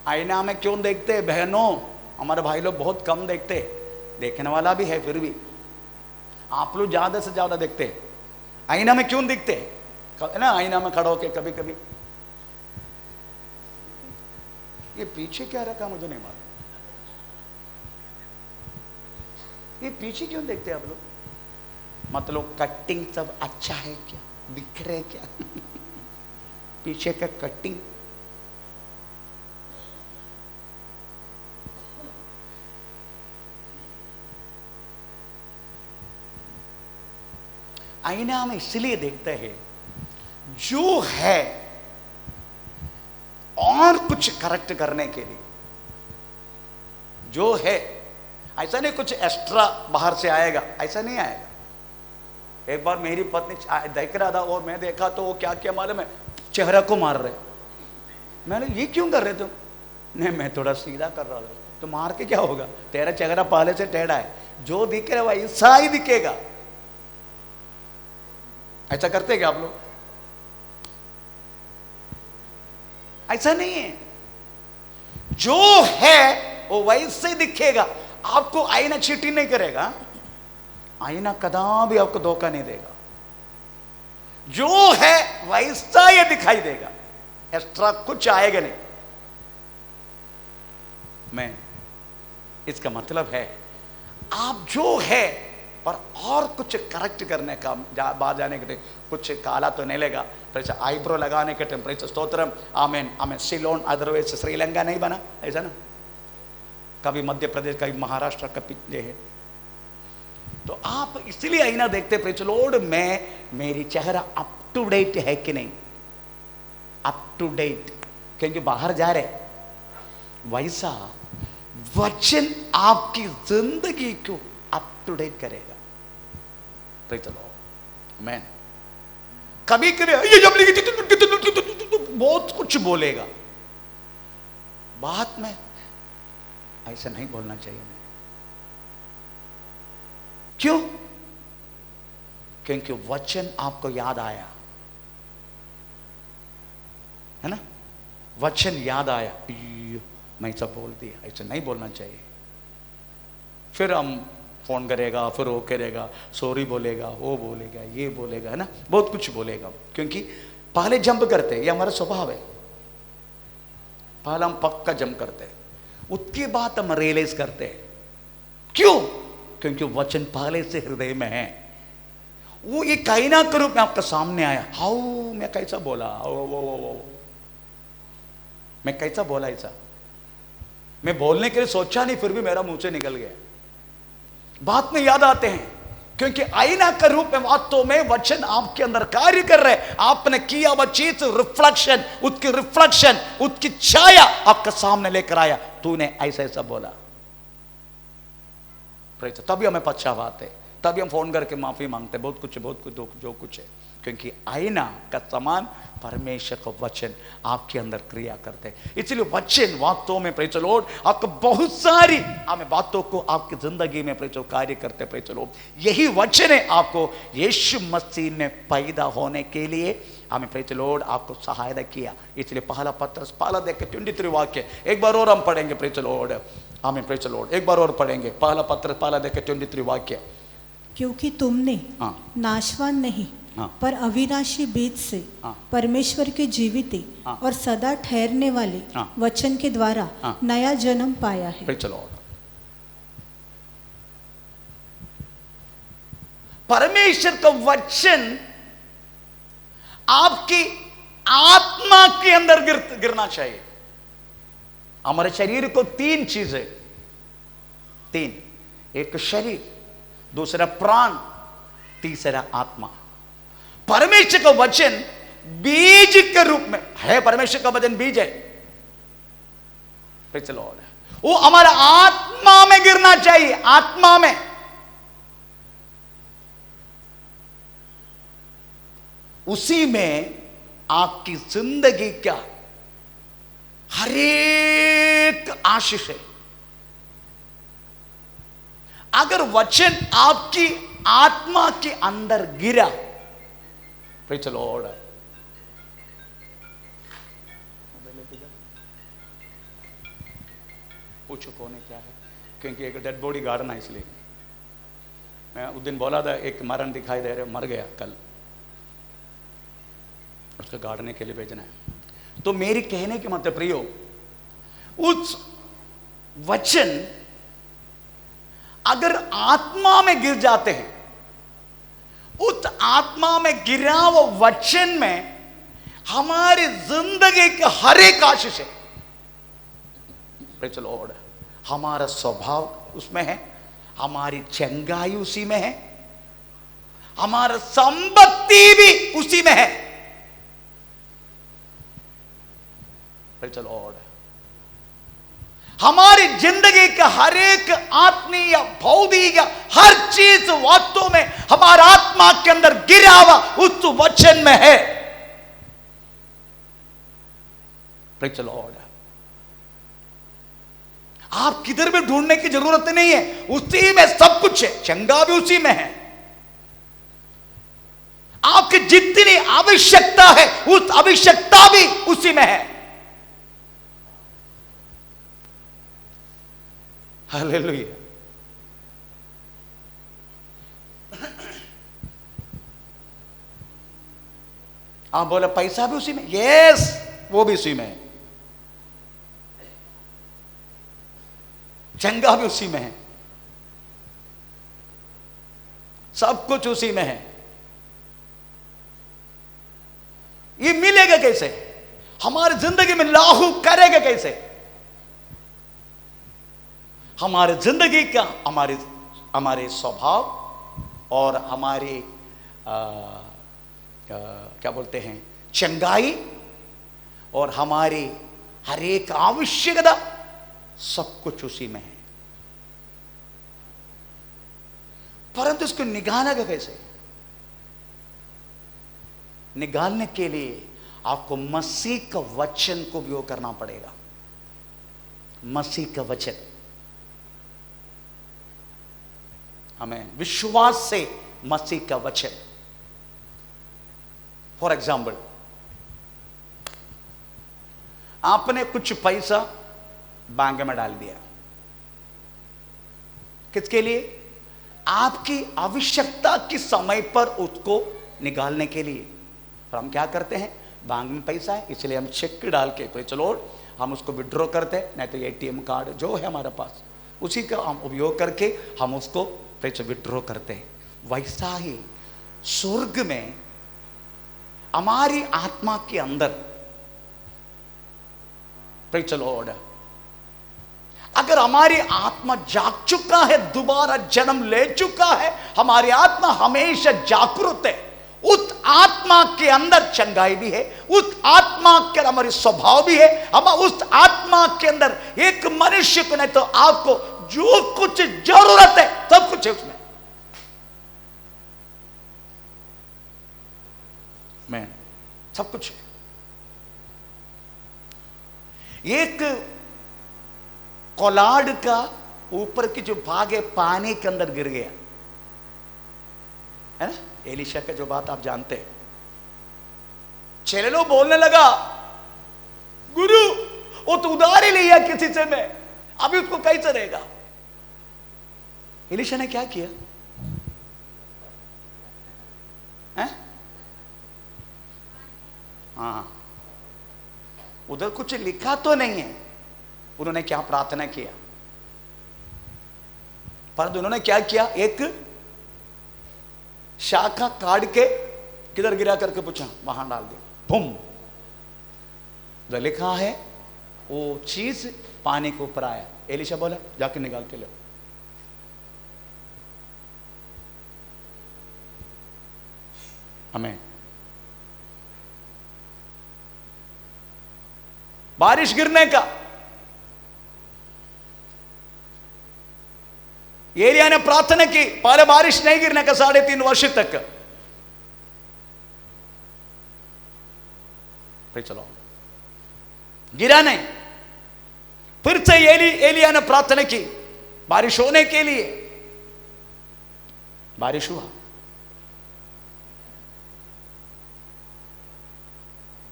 आईना में क्यों देखते? बहनों, हमारे भाई लोग बहुत कम देखते, देखने वाला भी है फिर भी आप लोग ज्यादा से ज्यादा देखते। आईना में क्यों दिखते है ना? आईना में खड़ा होके कभी कभी ये पीछे क्या रखा मुझे नहीं मालूम। ये पीछे क्यों देखते हैं आप लोग? मतलब कटिंग सब अच्छा है क्या? दिख रहे क्या? पीछे का कटिंग। आईना हम इसलिए देखते हैं जो है और कुछ करेक्ट करने के लिए, जो है। ऐसा नहीं कुछ एक्स्ट्रा बाहर से आएगा, ऐसा नहीं आएगा। एक बार मेरी पत्नी देख रहा था और मैं देखा तो वो क्या क्या मालूम है, चेहरा को मार रहे। मैंने ये क्यों कर रहे तुम? नहीं मैं थोड़ा सीधा कर रहा था। तो मार के क्या होगा? तेरा चेहरा पहले से टेढ़ा है, जो दिख रहा है वैसा ही दिखेगा। ऐसा करते क्या आप लोग? ऐसा नहीं है, जो है वो वैसे ही दिखेगा। आपको आईना चीटिंग नहीं करेगा, आईना कदापि आपको धोखा नहीं देगा। जो है वैसा ही दिखाई देगा, एक्स्ट्रा कुछ आएगा नहीं। मैं इसका मतलब है आप जो है पर और कुछ करेक्ट करने का बाहर जाने के टाइम कुछ काला तो नहीं लेगा। आईब्रो लगाने के टाइम स्तोत्रम आमेन आमेन सिलोन अदरवाइज श्रीलंका नहीं बना, ऐसा ना? कभी मध्य प्रदेश, कभी महाराष्ट्र का पिछले है। तो आप इसलिए आईना देखते प्रेज लॉर्ड मैं मेरी चेहरा अप टू डेट है कि नहीं, अप टू डेट, क्योंकि बाहर जा रहे। वैसा वचन आपकी जिंदगी को अप टू डेट करेगा। प्रेज लॉर्ड आमेन। कभी कभी बहुत कुछ बोलेगा, बात में ऐसा नहीं बोलना चाहिए। क्यों? क्योंकि वचन आपको याद आया है ना? वचन याद आया, मैं सब बोल दिया, ऐसा नहीं बोलना चाहिए। फिर हम फोन करेगा, फिर वो करेगा, सॉरी बोलेगा, वो बोलेगा, ये बोलेगा, है ना? बहुत कुछ बोलेगा, क्योंकि पहले जंप करते, ये हमारा स्वभाव है। पहले हम पक्का जम करते हैं, उसके बाद हम रियलाइज करते हैं। क्यों? क्योंकि वचन पहले से हृदय में है। वो एक कायना के रूप में आपका सामने आया। हाउ मैं कैसा बोला, मैं कैसा बोला ऐसा, मैं बोलने के लिए सोचा नहीं, फिर भी मेरा मुंह से निकल गया। बात में याद आते हैं, क्योंकि आईना के रूप में वास्तव में वचन आपके अंदर कार्य कर रहे हैं। आपने किया वह चीज रिफ्लेक्शन, उसकी छाया आपके सामने लेकर आया। तूने ऐसा ऐसा बोला, तभी हमें पश्चाताप है, तभी हम फोन करके माफी मांगते हैं। बहुत कुछ जो कुछ है, क्योंकि आईना का समान परमेश्वर का वचन आपके अंदर क्रिया करते हैं। इसलिए वचन वास्तव में प्रेज द लॉर्ड आपको बहुत सारी हमें बातों को आपकी जिंदगी में प्रेज कार्य करते। प्रेज द लॉर्ड यही वचन है आपको यीशु मसीह में पैदा होने के लिए हमें प्रेज द लॉर्ड आपको सहायता किया। इसलिए पहला पत्रस पहला देख 23 वाक्य एक बार और हम पढ़ेंगे। प्रेज द लॉर्ड, हमें प्रेज द लॉर्ड एक बार और पढ़ेंगे। पहला पत्रस पहला देख 23 वाक्य। क्योंकि तुमने नाशवान नहीं पर अविनाशी बीज से परमेश्वर के जीवित और सदा ठहरने वाले वचन के द्वारा नया जन्म पाया है। Praise the Lord. परमेश्वर का वचन आपकी आत्मा के अंदर गिरना चाहिए। हमारे शरीर को 3 चीजें, 3, एक शरीर, दूसरा प्राण, तीसरा आत्मा। परमेश्वर का वचन बीज के रूप में है। परमेश्वर का वचन बीज है। Praise the Lord. वो हमारा आत्मा में गिरना चाहिए, आत्मा में। उसी में आपकी जिंदगी का हर एक आशीष है। अगर वचन आपकी आत्मा के अंदर गिरा, प्रेज द लॉर्ड, पूछो कौन है क्या है, क्योंकि एक डेड बॉडी गार्डन है। इसलिए मैं उस दिन बोला था एक मरण दिखाई दे रहा, मर गया कल, उसको गाड़ने के लिए भेजना है। तो मेरी कहने के मतलब प्रियो, उस वचन अगर आत्मा में गिर जाते हैं, उस आत्मा में गिरा वो वचन में हमारी जिंदगी के हर एक आशीष है। Praise the Lord. हमारा स्वभाव उसमें है, हमारी चंगाई उसी में है, हमारा संपत्ति भी उसी में है। Praise the Lord. हमारी जिंदगी का हर एक आत्मीय भौतिक हर चीज वास्तव में हमारा आत्मा के अंदर गिरा हुआ उस वचन में है। Praise the Lord. आप किधर भी ढूंढने की जरूरत नहीं है, उसी में सब कुछ है। चंगा भी उसी में है। आपकी जितनी आवश्यकता है उस आवश्यकता भी उसी में है। हालेलुया। आप बोले पैसा भी उसी में, यस, वो भी उसी में है। चंगा भी उसी में है, सब कुछ उसी में है। ये मिलेगा कैसे? हमारी जिंदगी में लागू करेगा कैसे? हमारे जिंदगी का हमारे स्वभाव और हमारे क्या बोलते हैं, चंगाई और हमारी हर एक आवश्यकता सब कुछ उसी में है। परंतु इसको निकालेगा कैसे? निकालने के लिए आपको मसीह का वचन को उपयोग करना पड़ेगा। मसीह का वचन, हमें विश्वास से मसीह का वचन। फॉर एग्जाम्पल, आपने कुछ पैसा बैंक में डाल दिया, किसके लिए? आपकी आवश्यकता के समय पर उसको निकालने के लिए। और हम क्या करते हैं? बैंक में पैसा है इसलिए हम चेक डाल के तो चलो हम उसको विड्रॉ करते हैं, नहीं तो एटीएम कार्ड जो है हमारे पास उसी का हम उपयोग करके हम उसको पैसे विड्रॉ करते हैं। वैसा ही स्वर्ग में हमारी आत्मा के अंदर प्रेज़ द लॉर्ड, अगर हमारी आत्मा जाग चुका है, दोबारा जन्म ले चुका है, हमारी आत्मा हमेशा जागृत है, उस आत्मा के अंदर चंगाई भी है, उस आत्मा के अंदर हमारी स्वभाव भी है, हम उस आत्मा के अंदर एक मनुष्य को नहीं तो आपको जो कुछ जरूरत है सब कुछ है उसमें। मैं सब कुछ है। एक कोलाड का ऊपर की जो भाग है पानी के अंदर गिर गया है ना, एलिशा का जो बात आप जानते हैं। चेलो बोलने लगा, गुरु वो तो उधार ही लिया किसी से, मैं अभी उसको कैसे रहेगा। एलिशा ने क्या किया है? हाँ, उधर कुछ लिखा तो नहीं है उन्होंने क्या प्रार्थना किया, पर उन्होंने क्या किया, एक शाखा काट के किधर गिरा करके पूछा, वहां डाल दिया, बूम, जो लिखा है वो चीज पानी के ऊपर आया। एलिशा बोला जाके निकाल के लो। हमें बारिश गिरने का, एलिया ने प्रार्थना की, पहले बारिश नहीं गिरने का 3.5 वर्ष तक। फिर चलो गिरा नहीं, फिर से एलिया ने प्रार्थना की बारिश होने के लिए, बारिश हुआ।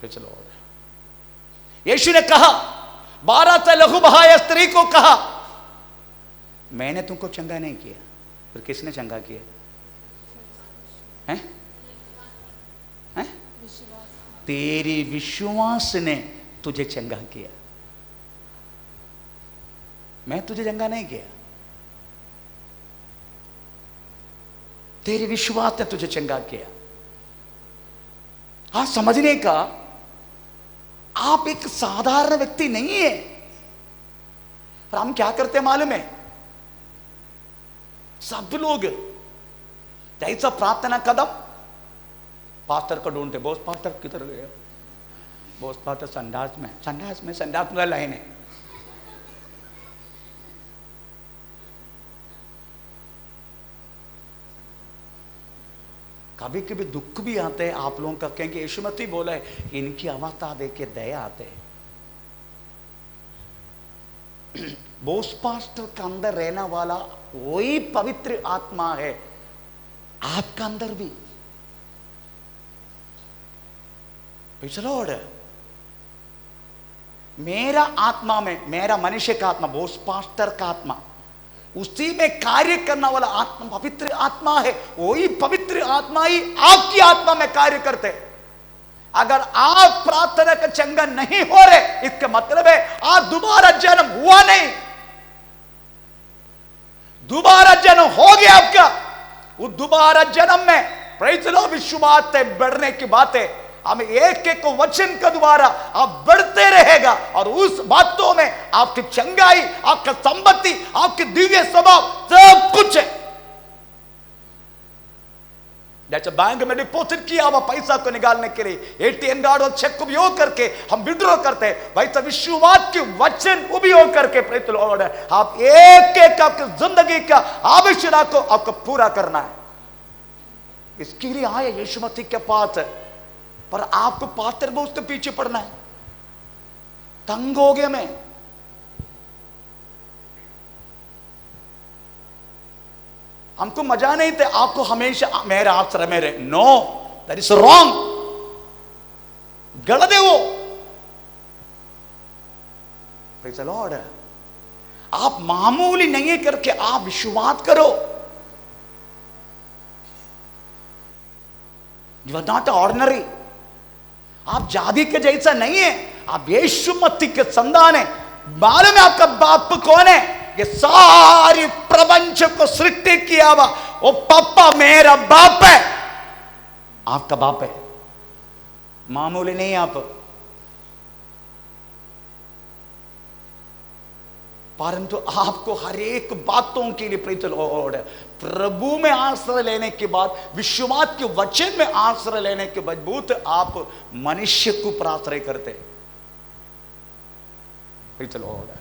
फिर चलो यीशु ने कहा, 12 से लघु बहाया स्त्री को कहा, मैंने तुमको चंगा नहीं किया, फिर किसने चंगा किया है? हैं? तेरी विश्वास ने तुझे चंगा किया, मैं तुझे चंगा नहीं किया, तेरी विश्वास ने तुझे चंगा किया। हाँ, समझने का, आप एक साधारण व्यक्ति नहीं है। पर हम क्या करते हैं मालूम है, सब लोग जैसा प्रार्थना कदम पास्टर को ढूंढते, बॉस पास्टर किधर गए, बॉस पास्टर संडास में लाइन है। कभी कभी दुख भी आते हैं आप लोगों का, कहेंगे यीशु मसीह बोला है इनकी अवस्था देख के दया आते हैं। बॉस पास्टर का अंदर रहने वाला वही पवित्र आत्मा है आपका अंदर भी। ऑर्डर मेरा आत्मा में, मेरा मनुष्य का आत्मा, बॉस पास्टर का आत्मा, उसी में कार्य करने वाला आत्मा पवित्र आत्मा है। वही पवित्र आत्मा ही आपकी आत्मा में कार्य करते हैं। अगर आप प्रार्थना का चंगा नहीं हो रहे, इसका मतलब है आप दोबारा जन्म हुआ नहीं। दोबारा जन्म हो गया आपका, वो दोबारा जन्म में प्रेज़ द लॉर्ड विश्वास बढ़ने की बात है। हम एक एक वचन का द्वारा आप बढ़ते रहेगा और उस बातों में आपकी चंगाई, आपका संपत्ति, आपके दिव्य स्वभाव सब कुछ है। जैसे बैंक में डिपॉजिट किया हुआ पैसा को निकालने के लिए एटीएम कार्ड और चेक उपयोग करके हम विड्रॉ करते हैं, वैसे विश्वास के वचन उपयोग करके प्रेज़ द लॉर्ड आप एक एक आपकी जिंदगी का आवश्यकता को आपको पूरा करना है। इसके लिए आए यीशु मसीह के पास, पर आपको पास्टर में उसके पीछे पड़ना है। तंग हो गया मैं, हमको मजा नहीं थे, आपको हमेशा मेरे आश्रय में रहे। नो, दैट इज रॉन्ग, गलत है वो। प्रेज़ द लॉर्ड, आप मामूली नहीं करके आप विश्वास करो। You are not ordinary. आप जाति के जैसा नहीं है, आप यीशु मसीह के संतान है। मालूम है आपका बाप कौन है? ये सारी प्रपंच को सृष्टि किया हुआ वो पापा मेरा बाप है, आपका बाप है, मामूली नहीं आप। परंतु आपको हर एक बातों के लिए प्रेज द लॉर्ड प्रभु में आश्रय लेने के बाद, विश्वास के वचन में आश्रय लेने के मजबूत आप मनुष्य को पर आश्रय करते। Praise the Lord.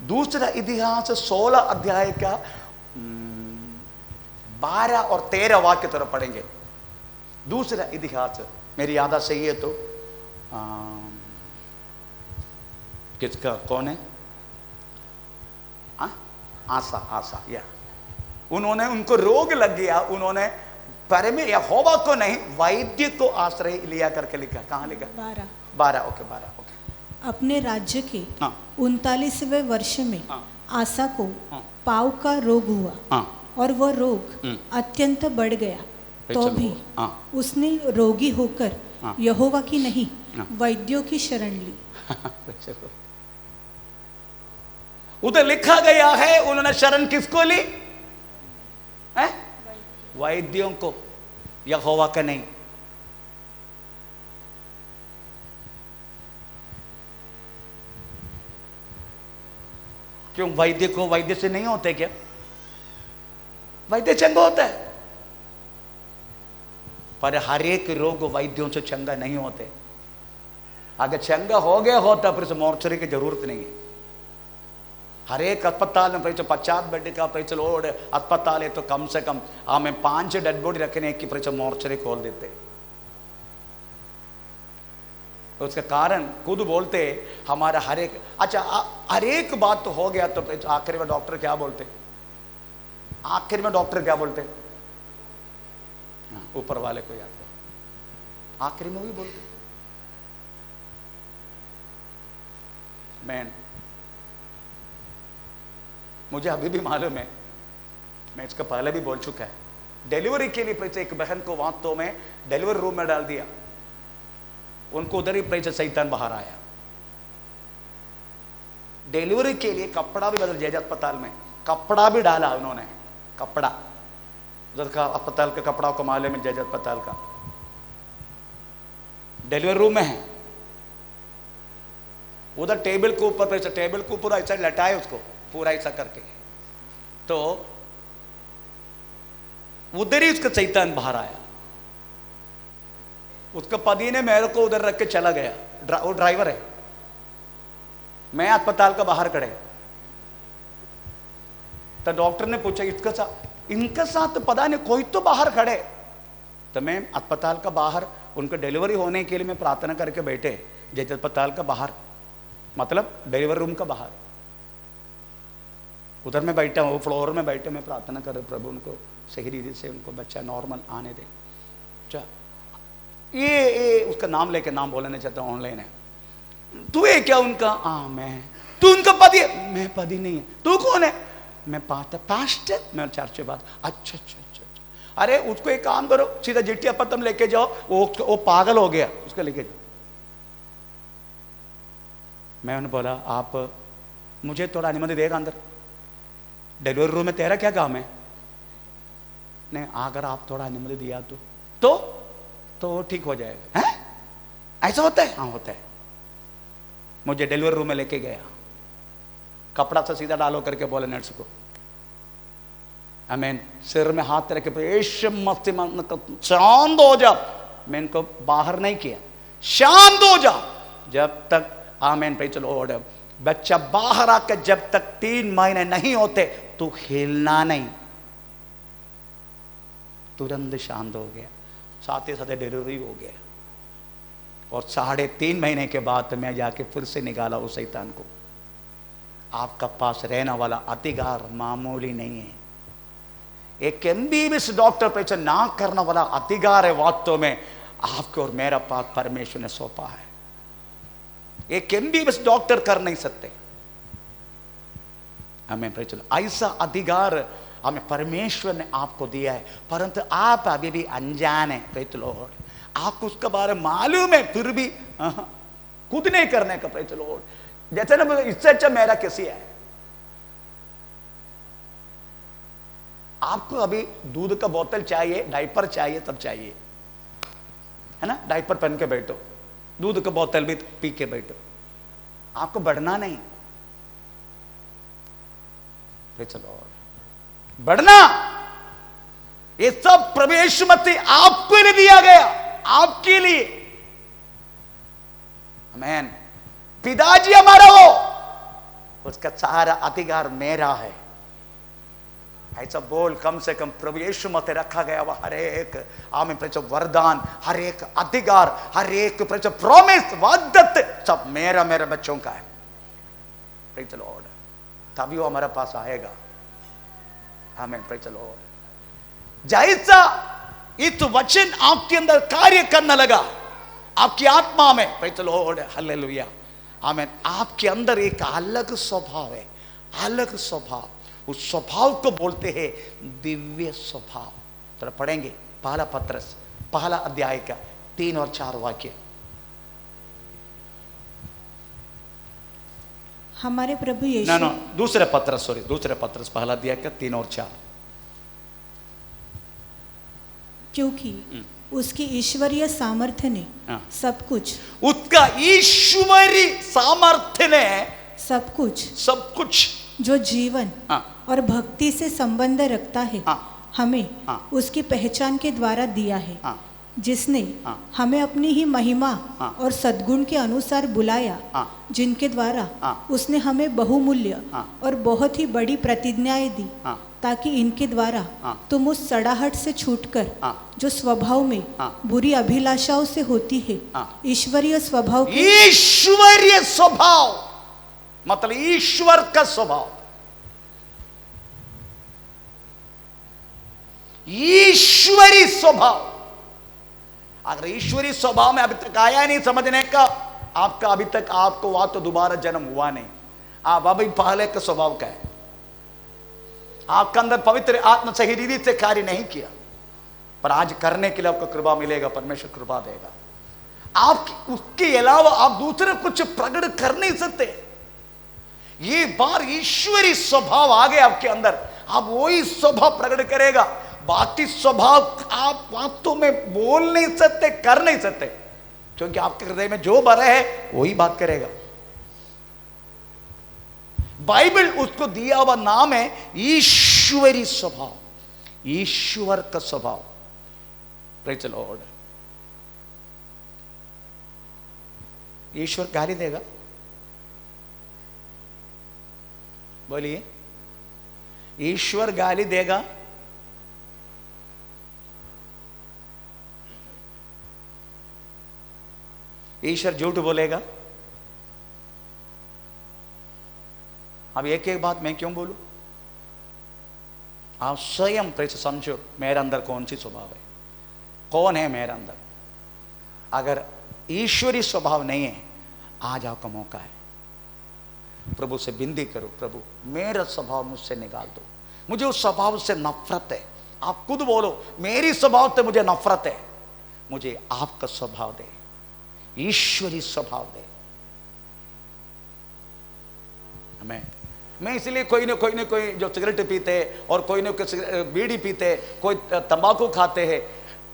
दूसरा इतिहास 16 अध्याय का 12 और 13 वाक्य तरफ पढ़ेंगे। दूसरा इतिहास मेरी याद सही है तो किसका कौन है? आसा या उन्होंने, उनको रोग लग गया, उन्होंने परमे यहोवा को नहीं वैद्य को आश्रय लिया करके लिखा। कहाँ लिखा? 12 ओके 12 ओके। अपने राज्य के 39वें वर्ष में आसा को पाँव का रोग हुआ और वह रोग अत्यंत बढ़ गया, तो भी उसने रोगी होकर यहोवा की नहीं वैद्यों की शरण ली। उधर लिखा गया है उन्होंने शरण किसको ली? वैद्यों को, यहोवा का नहीं। क्यों? वैद्य को वैद्य से नहीं होते क्या? वैद्य चंगा होता है, पर हर एक रोग वैद्यों से चंगा नहीं होते। अगर चंगा हो गया होता फिर से मोर्चरी की जरूरत नहीं है। हर एक अस्पताल में 50 बेड का लोड अस्पताल है तो कम से कम हमें 5 डेड बॉडी रखने की मोर्चरी खोल देते। उसका कारण खुद बोलते हमारा हर एक, अच्छा हर एक बात तो हो गया तो आखिर में डॉक्टर क्या बोलते? आखिर में डॉक्टर क्या बोलते? ऊपर वाले को याद करो, आखिर में वही बोलते। मुझे अभी भी मालूम है, मैं इसका पहले भी बोल चुका है, डिलीवरी के लिए एक बहन को वास्तव में डिलीवरी रूम में डाल दिया, उनको उधर ही शैतान बाहर आया। डिलीवरी के लिए कपड़ा भी बदल दिया अस्पताल में, कपड़ा भी डाला उन्होंने, कपड़ा उधर का अस्पताल का कपड़ा को मालूम है, जज अस्पताल का डिलीवरी रूम में है, उधर टेबल के ऊपर टेबल के ऊपर ऐसा लटाए उसको पूरा ऐसा करके, तो उधर ही उसका शैतान बाहर आया। उसका पति ने मेरे को उधर रख के चला गया, वो ड्राइवर है, मैं अस्पताल का बाहर खड़े, तो डॉक्टर ने पूछा इनके साथ तो पता नहीं कोई तो बाहर खड़े, तो मैं अस्पताल का बाहर उनको डिलीवरी होने के लिए मैं प्रार्थना करके बैठे, जैसे अस्पताल का बाहर मतलब डिलीवरी रूम का बाहर, उधर में बैठा हूँ, फ्लोर में बैठे मैं प्रार्थना कर रहा, प्रभु उनको सही रीति से उनको बच्चा नॉर्मल आने दे। अच्छा ये उसका नाम लेके नाम बोलना चाहता हूँ, ऑनलाइन है। तू है क्या उनका? मैं। तू उनका पति है? मैं पति नहीं है। तू कौन है? मैं पास्टर, मैं चर्च के बाद। अच्छा अच्छा अच्छा अच्छा। अरे उसको एक काम करो, सीधा जिट्टिया पतम लेके जाओ, वो पागल हो गया, उसको लेके जाओ। मैं उन्हें बोला आप मुझे थोड़ा अनुमति देगा अंदर, डिलीवरी रूम में तेरा क्या काम है? नहीं अगर आप थोड़ा अनुमति दिया तो ठीक हो जाएगा। हैं? ऐसा होता है? हाँ होता है। मुझे डिलीवरी रूम में लेके गया, कपड़ा से सीधा डालो करके बोले नर्स को, आमीन, सिर में हाथ रखे शांत हो जा। मैं इनको बाहर नहीं किया, शांत हो जा जब तक, आमीन पे चलो ऑर्डर, बच्चा बाहर आकर जब तक 3 महीने नहीं होते तो हिलना नहीं। तुरंत शांत हो गया, साथ ही साथ डिलीवरी हो गया, और 3.5 महीने के बाद मैं जाके फिर से निकाला उस शैतान को। आपका पास रहने वाला अधिकार मामूली नहीं है, एक MBBS डॉक्टर पे ना करने वाला अधिकार है वास्तव में आपको और मेरा पास परमेश्वर ने सौंपा है। एक MBBS डॉक्टर कर नहीं सकते, हमें ऐसा अधिकार हमें परमेश्वर ने आपको दिया है, परंतु आप अभी भी अनजान है। आपको उसका बारे में मालूम है फिर भी खुद नहीं करने का प्रेज द लॉर्ड। जैसे ना इससे अच्छा मेरा कैसी है। आपको अभी दूध का बोतल चाहिए, डायपर चाहिए, सब चाहिए, है ना। डायपर पहन के बैठो, दूध का बोतल भी पी के बैठो, आपको बढ़ना नहीं। Praise the Lord. बढ़ना ये सब प्रभु यीशु मसीह आपके लिए दिया गया, आपके लिए। आमीन। पिताजी हमारा हो, उसका सारा अधिकार मेरा है, ऐसा बोल। कम से कम प्रभु यीशु मसीह रखा गया वह हर एक आमीन प्रभु वरदान, हर एक अधिकार, हर एक प्रभु प्रॉमिस, वादत सब मेरा मेरे बच्चों का है। Praise the Lord. तभी वो हमारे पास आएगा। आमीन प्रेज द लॉर्ड। जैसा इस वचन आपके अंदर कार्य करने लगा, आपकी आत्मा में, प्रेज द लॉर्ड, हालेलुया, आमीन, आपके अंदर एक अलग स्वभाव है, अलग स्वभाव। उस स्वभाव को बोलते हैं दिव्य स्वभाव। तो पढ़ेंगे पहला पत्रस पहला अध्याय का 3 और 4 वाक्य। हमारे प्रभु यीशु ना दूसरे पत्रस पहला अध्याय का 3 और 4। क्योंकि उसकी ईश्वरीय सामर्थ्य ने सब कुछ, उसका ईश्वरी सामर्थ्य ने सब कुछ जो जीवन और भक्ति से संबंध रखता है हमें उसकी पहचान के द्वारा दिया है, जिसने हमें अपनी ही महिमा और सद्गुण के अनुसार बुलाया, जिनके द्वारा उसने हमें बहुमूल्य और बहुत ही बड़ी प्रतिज्ञाएं दी, ताकि इनके द्वारा तुम उस सड़ाहट से छूटकर जो स्वभाव में बुरी अभिलाषाओं से होती है, ईश्वरीय स्वभाव मतलब ईश्वर का स्वभाव, ईश्वरी स्वभाव। अगर ईश्वरी स्वभाव में अभी तक आया नहीं समझने का, आपका अभी तक आपको वहां तो दोबारा जन्म हुआ नहीं, आप अभी पहले के स्वभाव का है। आपका अंदर पवित्र आत्मा सही रीति से कार्य नहीं किया, पर आज करने के लिए आपको कृपा मिलेगा, परमेश्वर कृपा देगा। आप उसके अलावा आप दूसरे कुछ प्रकट कर नहीं सकते। ये बार ईश्वरी स्वभाव आ गया आपके अंदर, आप वही स्वभाव प्रकट करेगा। बाकी स्वभाव आप बातों में बोल नहीं सकते, कर नहीं सकते, क्योंकि आपके हृदय में जो भरा है वही बात करेगा। बाइबल उसको दिया हुआ नाम है ईश्वरी स्वभाव, ईश्वर का स्वभाव। Praise the Lord. ईश्वर गाली देगा? बोलिए, ईश्वर गाली देगा? ईश्वर झूठ बोलेगा? अब एक एक बात मैं क्यों बोलूं? आप स्वयं प्रेस समझो मेरे अंदर कौन सी स्वभाव है, कौन है मेरे अंदर। अगर ईश्वरी स्वभाव नहीं है, आज आपका मौका है। प्रभु से विनती करो, प्रभु मेरा स्वभाव मुझसे निकाल दो, मुझे उस स्वभाव से नफरत है। आप खुद बोलो, मेरी स्वभाव से मुझे नफरत है, मुझे आपका स्वभाव दे, ईश्वरी स्वभाव दे। मैं इसलिए कोई न कोई जो सिगरेट पीते हैं और कोई न कोई बीड़ी पीते हैं, कोई तंबाकू खाते हैं,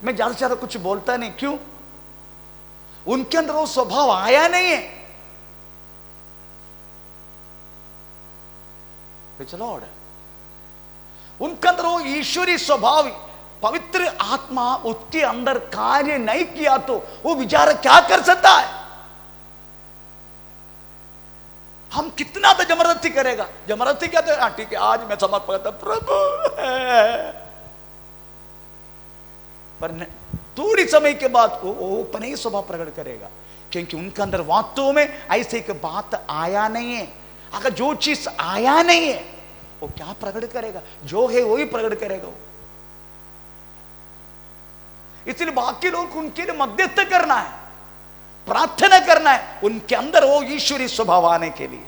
मैं ज्यादा से ज्यादा कुछ बोलता नहीं। क्यों? उनके अंदर वो स्वभाव आया नहीं है। चलो, उनके अंदर वो ईश्वरी स्वभाव, पवित्र आत्मा उसके अंदर कार्य नहीं किया तो वो बेचारा क्या कर सकता है? हम कितना तो जबरदस्ती करेगा। जबरदस्ती क्या? तो ठीक है आज मैं समझ पाता प्रभु है, पर थोड़ी समय के बाद वो अपने ही स्वभाव प्रकट करेगा, क्योंकि उनके अंदर वास्तव में ऐसे एक बात आया नहीं है। अगर जो चीज आया नहीं है वो क्या प्रकट करेगा? जो है वही प्रकट करेगा। इसलिए बाकी लोग उनके लिए मध्यस्थ करना है, प्रार्थना करना है, उनके अंदर वो ईश्वरी स्वभाव आने के लिए।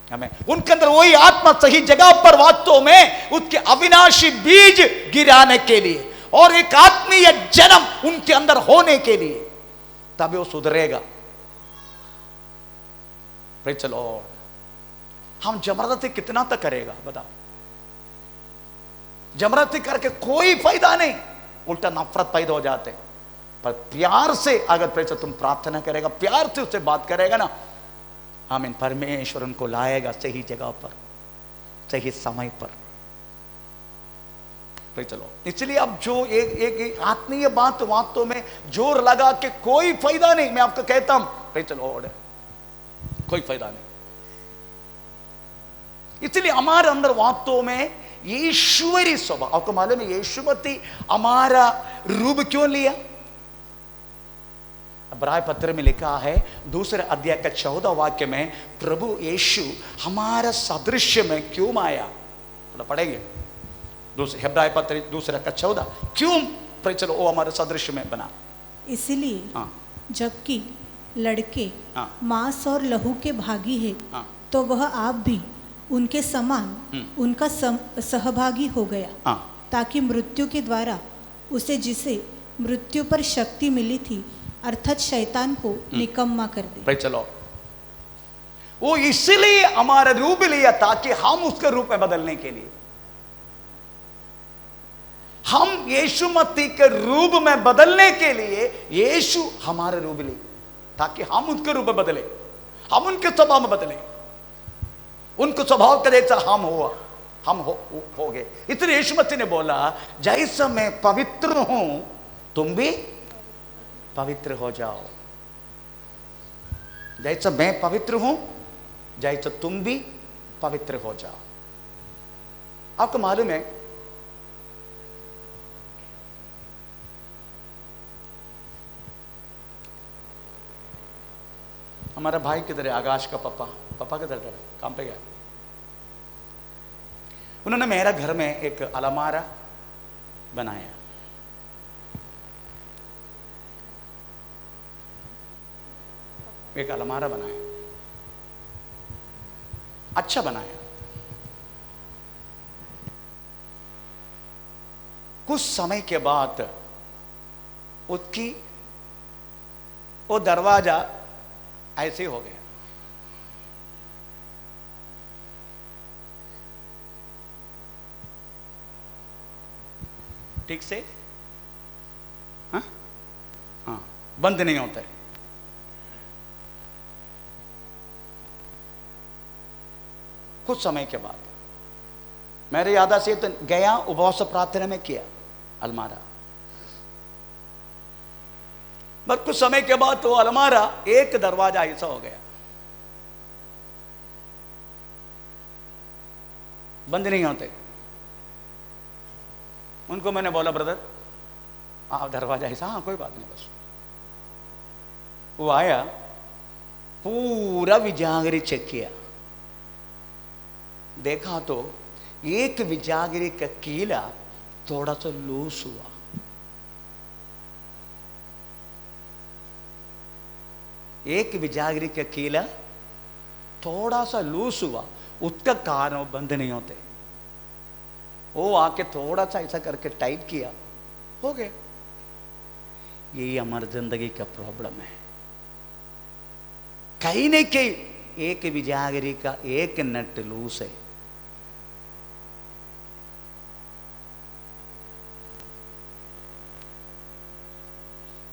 हमें उनके अंदर वही आत्मा सही जगह पर वास्तव में उसके अविनाशी बीज गिराने के लिए, और एक आत्मीय जन्म उनके अंदर होने के लिए, तभी वो सुधरेगा। चलो, हम जबरदस्ती कितना तक करेगा बताओ? जबरदस्ती करके कोई फायदा नहीं, उल्टा नफरत पैदा हो जाते। पर प्यार से अगर प्रेचर तुम प्रार्थना करेगा, प्यार से उससे बात करेगा ना, आमीन, परमेश्वर उनको लाएगा सही जगह पर, सही समय पर। चलो, इसलिए अब जो एक आत्मीय बातों में जोर लगा के कोई फायदा नहीं। मैं आपको कहता हूं, चलो कोई फायदा नहीं। इसलिए हमारे अंदर वास्तव में ईश्वरी स्वभाव, आपको मालूम है यीशु मसीह हमारा रूप क्यों लिया? इब्राय पत्र में लिखा है 2 अध्याय का 14 वाक्य में, प्रभु यीशु हमारा सदृश्य में क्यों आया? तो पढ़ेंगे इब्राय पत्र 2 का 14, क्यों चलो वो हमारे सदृश्य में बना? इसलिए जबकि लड़के मांस और लहू के भागी है, तो वह आप भी उनके समान उनका सहभागी हो गया, ताकि मृत्यु के द्वारा उसे, जिसे मृत्यु पर शक्ति मिली थी, अर्थात शैतान को निकम्मा कर दे। चलो, वो इसलिए हमारा रूप लिया ताकि हम उसके रूप में बदलने के लिए, हम यीशु मसीह के रूप में बदलने के लिए यीशु हमारे रूप लिए, ताकि हम उनके रूप में बदले, हम उनके स्वभाव में बदले, उनको स्वभाव का जैसा हम हो गए। इसलिए यीशु मसीह ने बोला, जैसा मैं पवित्र हूं तुम भी पवित्र हो जाओ, जैसा मैं पवित्र हूं जैसा तुम भी पवित्र हो जाओ। आपको मालूम है हमारा भाई किधर है? आकाश का पापा किधर गए? काम पे गया। उन्होंने मेरा घर में एक अलमारा बनाया, एक अलमारा बनाया, अच्छा बनाया। कुछ समय के बाद उसकी वो दरवाजा ऐसे हो गया। ठीक से हाँ बंद नहीं होता है। कुछ समय के बाद मेरे याद से तो गया, उपवास प्रार्थना में किया अलमारा, बस कुछ समय के बाद तो अलमारा एक दरवाजा ऐसा हो गया, बंद नहीं होते। उनको मैंने बोला, ब्रदर दरवाजा ऐसा, हाँ कोई बात नहीं। बस वो आया, पूरा विजागिरी चेक किया, देखा तो एक विजागिरी का कीला थोड़ा सा लूस हुआ। एक विजागिरी का कीला थोड़ा सा लूस हुआ, उसका कारण वो बंद नहीं होते। वो आके थोड़ा सा ऐसा करके टाइट किया, हो गए। यही हमारी जिंदगी का प्रॉब्लम है। कहीं नहीं कहीं एक विजागिरी का एक नट लूस है।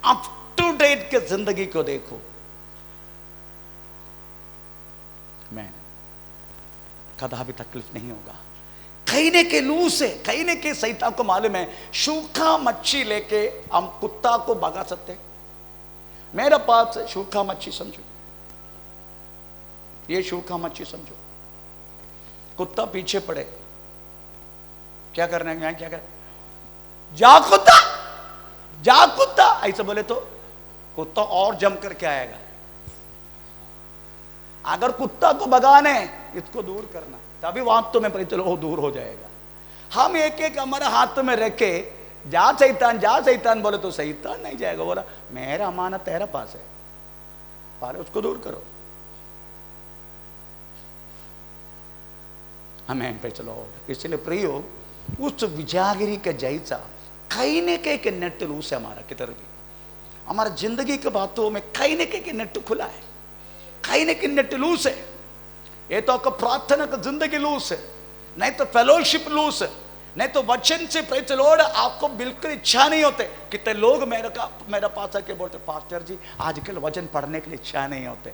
अप टू डेट के जिंदगी को देखो, मैं कदा भी तकलीफ नहीं होगा। कहने के लू से, कहने के शैतान को मालूम है, सूखा मच्छी लेके हम कुत्ता को भगा सकते। मेरे पास सूखा मच्छी समझो, ये सूखा मच्छी समझो, कुत्ता पीछे पड़े, क्या करना है? क्या कर, जा कुत्ता, जा कुत्ता, ऐसे बोले तो कुत्ता और जम करके आएगा। अगर कुत्ता को भगाने, इसको दूर करना, तभी वास्तव में चलो वो दूर हो जाएगा। हम एक एक हमारे हाथ में रखे, जा शैतान बोले तो शैतान नहीं जाएगा। बोला मेरा अमानत तेरा पास है, पहले उसको दूर करो। हमें पे चलो। इसलिए प्रियो, उस विजागिरी के जैसा कहीं न कहीं के नेट लूस है हमारा, किधर भी हमारा जिंदगी की बातों में कहीं न कहीं के नेट खुला है, कहीं न कहीं नेट लूस है। ये तो आपका प्रार्थना का जिंदगी लूस है, नहीं तो फेलोशिप लूस है, नहीं तो वचन से प्रेज द लॉर्ड आपको बिल्कुल इच्छा नहीं होते। कितने लोग मेरा पास आके बोलते पास्टर जी आजकल वचन पढ़ने के लिए इच्छा नहीं होते,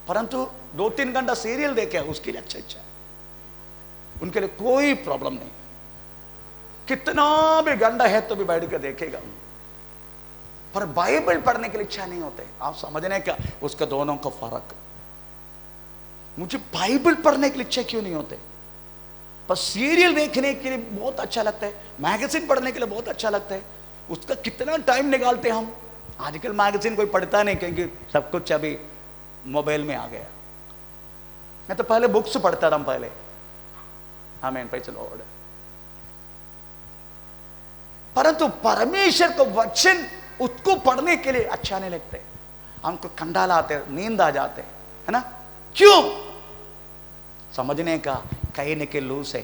परंतु 2-3 घंटा सीरियल देखे उसके लिए अच्छा इच्छा है, उनके लिए कोई प्रॉब्लम नहीं। कितना भी गंदा है तो भी बैठ कर देखेगा, पर बाइबल पढ़ने के लिए इच्छा नहीं होते। आप समझने का उसका दोनों का फर्क। मुझे बाइबल पढ़ने के लिए इच्छा क्यों नहीं होते, पर सीरियल देखने के लिए बहुत अच्छा लगता है, मैगजीन पढ़ने के लिए बहुत अच्छा लगता है। उसका कितना टाइम निकालते हैं हम। आजकल मैगजीन कोई पढ़ता नहीं क्योंकि सब कुछ अभी मोबाइल में आ गया। मैं तो पहले बुक्स पढ़ता था पहले, आमीन प्रेज़ द लॉर्ड। परंतु परमेश्वर को वचन उसको पढ़ने के लिए अच्छा नहीं लगते, हमको कंडाल आते, नींद आ जाते, है ना? क्यों? समझने का कहीं न कहीं लूस है।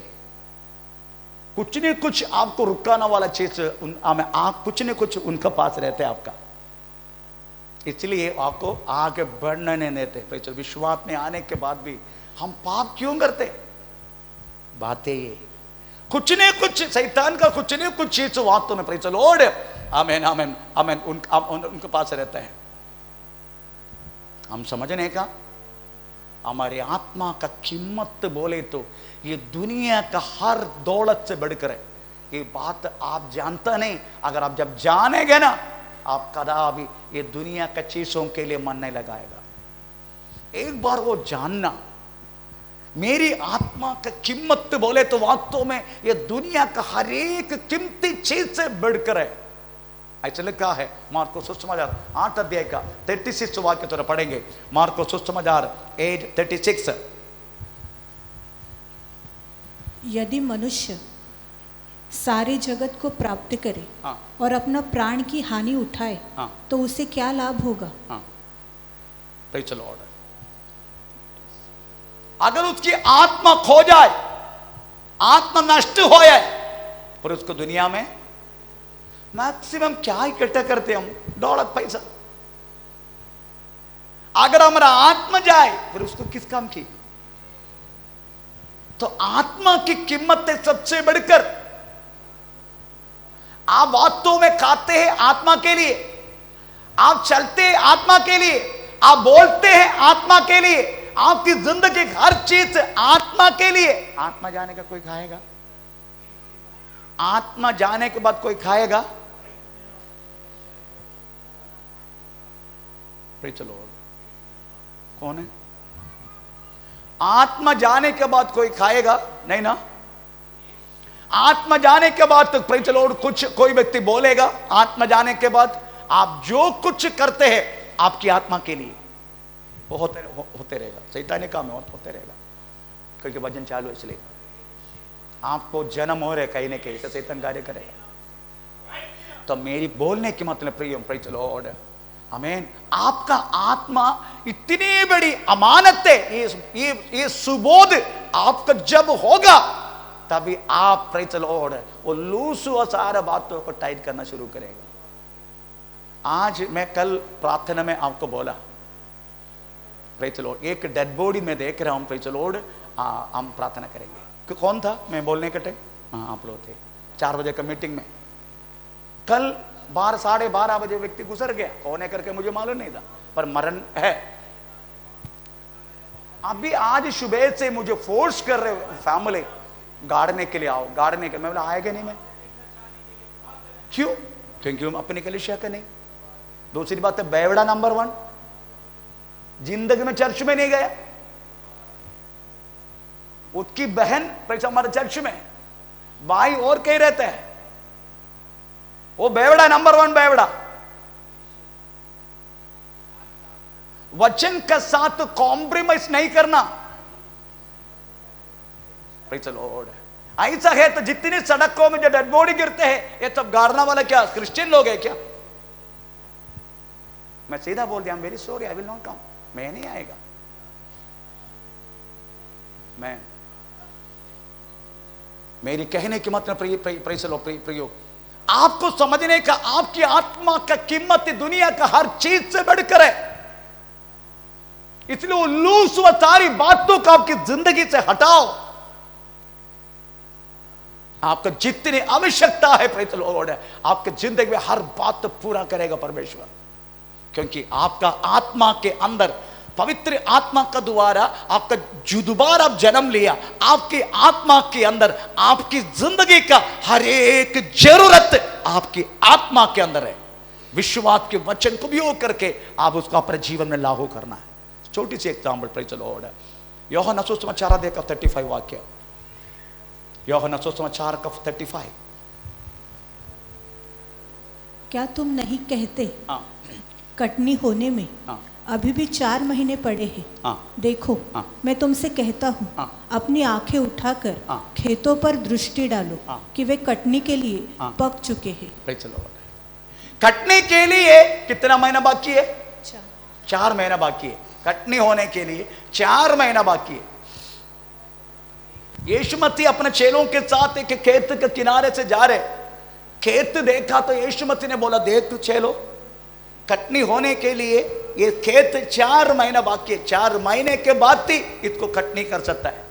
कुछ न कुछ आपको रुकाने वाला चीज आप कुछ न कुछ उनका पास रहते आपका, इसलिए आपको आगे बढ़ने नहीं देते। विश्वास में आने के बाद भी हम पाप क्यों करते? बातें ये कुछ न कुछ शैतान का कुछ न कुछ चीज वास्तव में प्रेज़ द लॉर्ड, आमीन आमीन आमीन, उनके पास रहता है। हम समझने का हमारी आत्मा का कीमत बोले तो ये दुनिया का हर दौलत से बढ़कर है। ये बात आप जानता नहीं, अगर आप जब जानेंगे ना आप कदापि ये दुनिया का चीजों के लिए मन नहीं लगाएगा। एक बार वो जानना, मेरी आत्मा का कीमत बोले तो वास्तव में ये दुनिया का हर एक कीमती चीज से बढ़कर है। ऐसा लिखा है मार्को सुसमाचार 8 अध्याय का 36 वाक्य थोड़ा पढ़ेंगे। मार्को सुसमाचार 8:36। यदि मनुष्य सारे जगत को प्राप्त करे हाँ। और अपना प्राण की हानि उठाए हाँ। तो उसे क्या लाभ होगा? हाँ। Praise the Lord. अगर उसकी आत्मा खो जाए, आत्मा नष्ट हो जाए, पर उसको दुनिया में मैक्सिमम क्या इकट्ठा करते हम? दौलत, पैसा। अगर हमारा आत्मा जाए फिर उसको किस काम की? तो आत्मा की कीमत है सबसे बढ़कर। आप वास्तव में खाते हैं आत्मा के लिए, आप चलते हैं आत्मा के लिए, आप बोलते हैं आत्मा के लिए, आपकी जिंदगी हर चीज आत्मा के लिए। आत्मा जाने का कोई खाएगा? आत्मा जाने के बाद कोई खाएगा? Praise the Lord. कौन है? आत्मा जाने के बाद कोई खाएगा नहीं ना। आत्मा जाने के बाद तो प्रेज़ द लॉर्ड कुछ कोई व्यक्ति बोलेगा। आत्मा जाने के बाद आप जो कुछ करते हैं आपकी आत्मा के लिए वो होते रहेगा। शैतानी काम है, होते रहेगा क्योंकि वजन चालू है, इसलिए आपको जन्म हो रहे कहीं ना कहीं से शैतान कार्य करेगा। तो मेरी बोलने की मतलब प्रेज़ द लॉर्ड, आमीन। आपका आत्मा इतनी बड़ी अमानत है, ये सुबोध आपका जब होगा तभी आप प्रेज़ द लॉर्ड वो लूस हुआ सारा बातों को टाइट करना शुरू करेगा। आज मैं कल प्रार्थना में आपको बोला प्रेज़ द लॉर्ड, एक डेड बॉडी में देख रहा हूं प्रेज़ द लॉर्ड, हम प्रार्थना करेंगे। कौन था मैं बोलने के टाइम? हाँ आप लोग थे। 4 बजे का मीटिंग में कल 12-12:30 बजे व्यक्ति गुजर गया। कौन है करके मुझे मालूम नहीं था, पर मरण है। अभी आज सुबह से मुझे फोर्स कर रहे फैमिली गाड़ने के लिए, आओ गाड़ने के। मैं बोला आएगा नहीं मैं। क्यों? क्योंकि हम अपने के लिए शक नहीं। दूसरी बात है बेवड़ा नंबर 1, जिंदगी में चर्च में नहीं गया। उसकी बहन हमारे चर्च में भाई और कहीं रहते हैं, वो बेवड़ा नंबर 1 बेवड़ा। वचन के साथ कॉम्प्रोमाइज नहीं करना। Praise the Lord. ऐसा है तो जितनी सड़कों में जो डेड बॉडी गिरते हैं ये सब गाड़ना वाला क्या क्रिश्चियन लोग है क्या? मैं सीधा बोल दिया, very sorry, I will not come. मैं नहीं आएगा। मैं मेरी कहने की मतलब प्रियो, आपको समझने का, आपकी आत्मा का कीमत दुनिया का हर चीज से बढ़कर है। इसलिए उल्लूस व सारी बातों को आपकी जिंदगी से हटाओ। आपको जितनी आवश्यकता है प्रेज द लॉर्ड, आपके जिंदगी में हर बात पूरा करेगा परमेश्वर, क्योंकि आपका आत्मा के अंदर पवित्र आत्मा का द्वारा आपका दोबारा जन्म लिया, आपकी आत्मा के अंदर आपकी जिंदगी का हर एक जरूरत आपकी आत्मा के अंदर है। विश्वास के वचन को उपयोग करके आप उसको अपने जीवन में लागू करना है। छोटी सी एग्जाम्पल प्रेज द लॉर्ड, यूहन्ना सुसमाचार देखा 35 वाक्य, यूहन्ना सुसमाचार का 35। क्या तुम नहीं कहते कटनी होने में अभी भी 4 महीने पड़े हैं? देखो मैं तुमसे कहता हूँ, अपनी आंखें उठाकर खेतों पर दृष्टि डालो कि वे कटनी के लिए पक चुके हैं। कटने के लिए कितना महीना बाकी है? 4 महीना बाकी है। कटनी होने के लिए 4 महीना बाकी है। यीशु मसीह अपने चेलों के साथ एक खेत के किनारे से जा रहे, खेत देखा तो यीशु मसीह ने बोला, देख तू चेलो, कटनी होने के लिए ये खेत 4 महीना बाकी है, 4 महीने के बाद ही इसको कटनी कर सकता है।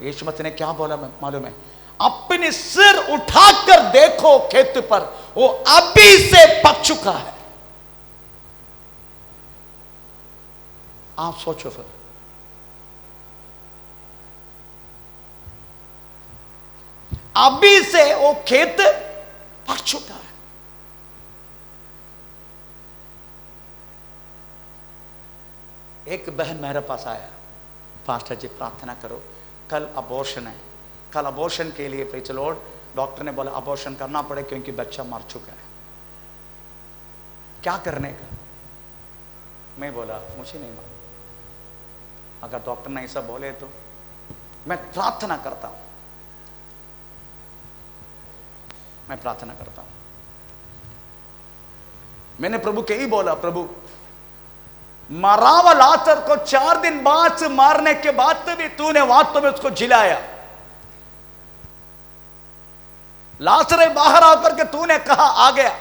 यीशु मसीह ने क्या बोला मालूम है? अपने सिर उठाकर देखो खेत पर, वो अभी से पक चुका है। आप सोचो फिर, अभी से वो खेत पक चुका है। एक बहन मेरे पास आया, पास्टर जी प्रार्थना करो, कल अबॉर्शन है, कल अबॉर्शन के लिए प्रेज द लॉर्ड डॉक्टर ने बोला अबॉर्शन करना पड़े क्योंकि बच्चा मर चुका है, क्या करने का? मैं बोला मुझे नहीं मालूम, अगर डॉक्टर ने ऐसा बोले तो मैं प्रार्थना करता हूं, मैं प्रार्थना करता हूं। मैंने प्रभु के ही बोला, प्रभु मरा हुआ लाजर को 4 दिन बाद से मारने के बाद भी तूने वास्तव में उसको जिलाया। लाजर बाहर आकर के तूने कहा आ गया।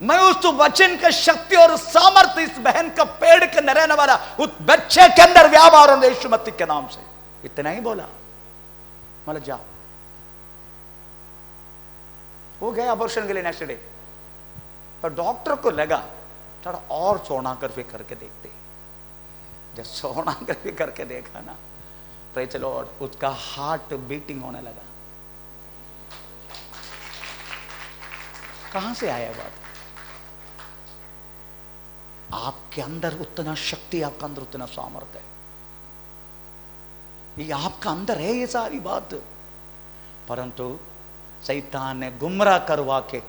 मैं उस वचन का शक्ति और सामर्थ्य इस बहन का पेड़ के न रहने वाला उस बच्चे के अंदर व्यापार और यीशु मसीह के नाम से, इतना ही बोला। मतलब जाओ, वो गए अबॉर्शन के लिए नेक्स्ट डे, और डॉक्टर को लगा थोड़ा और सोनोग्राफी करके देखते। जब सोनोग्राफी करके देखा ना प्रेज द लॉर्ड, उसका हार्ट बीटिंग होने लगा। कहां से आया बात? आपके अंदर उतना शक्ति, आपके अंदर उतना सामर्थ्य है, ये आपका अंदर है ये सारी बात, परंतु शैतान ने गुमराह करवा के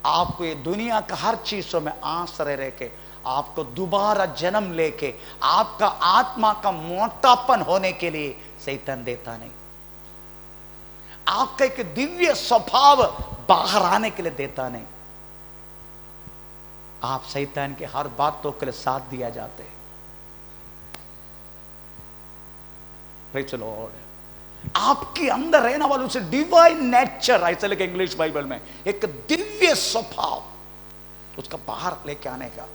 आपको ये दुनिया का हर चीजों में आश्रय रह के आपको दोबारा जन्म लेके आपका आत्मा का मोटापन होने के लिए शैतान देता नहीं, आपका एक दिव्य स्वभाव बाहर आने के लिए देता नहीं। आप शैतान के हर बातों के लिए साथ दिया जाते हैं। Praise the Lord. आपके अंदर रहने वाले उसे डिवाइन नेचर, ऐसे लिखे इंग्लिश बाइबल में, एक दिव्य स्वभाव, उसका बाहर लेके आने का,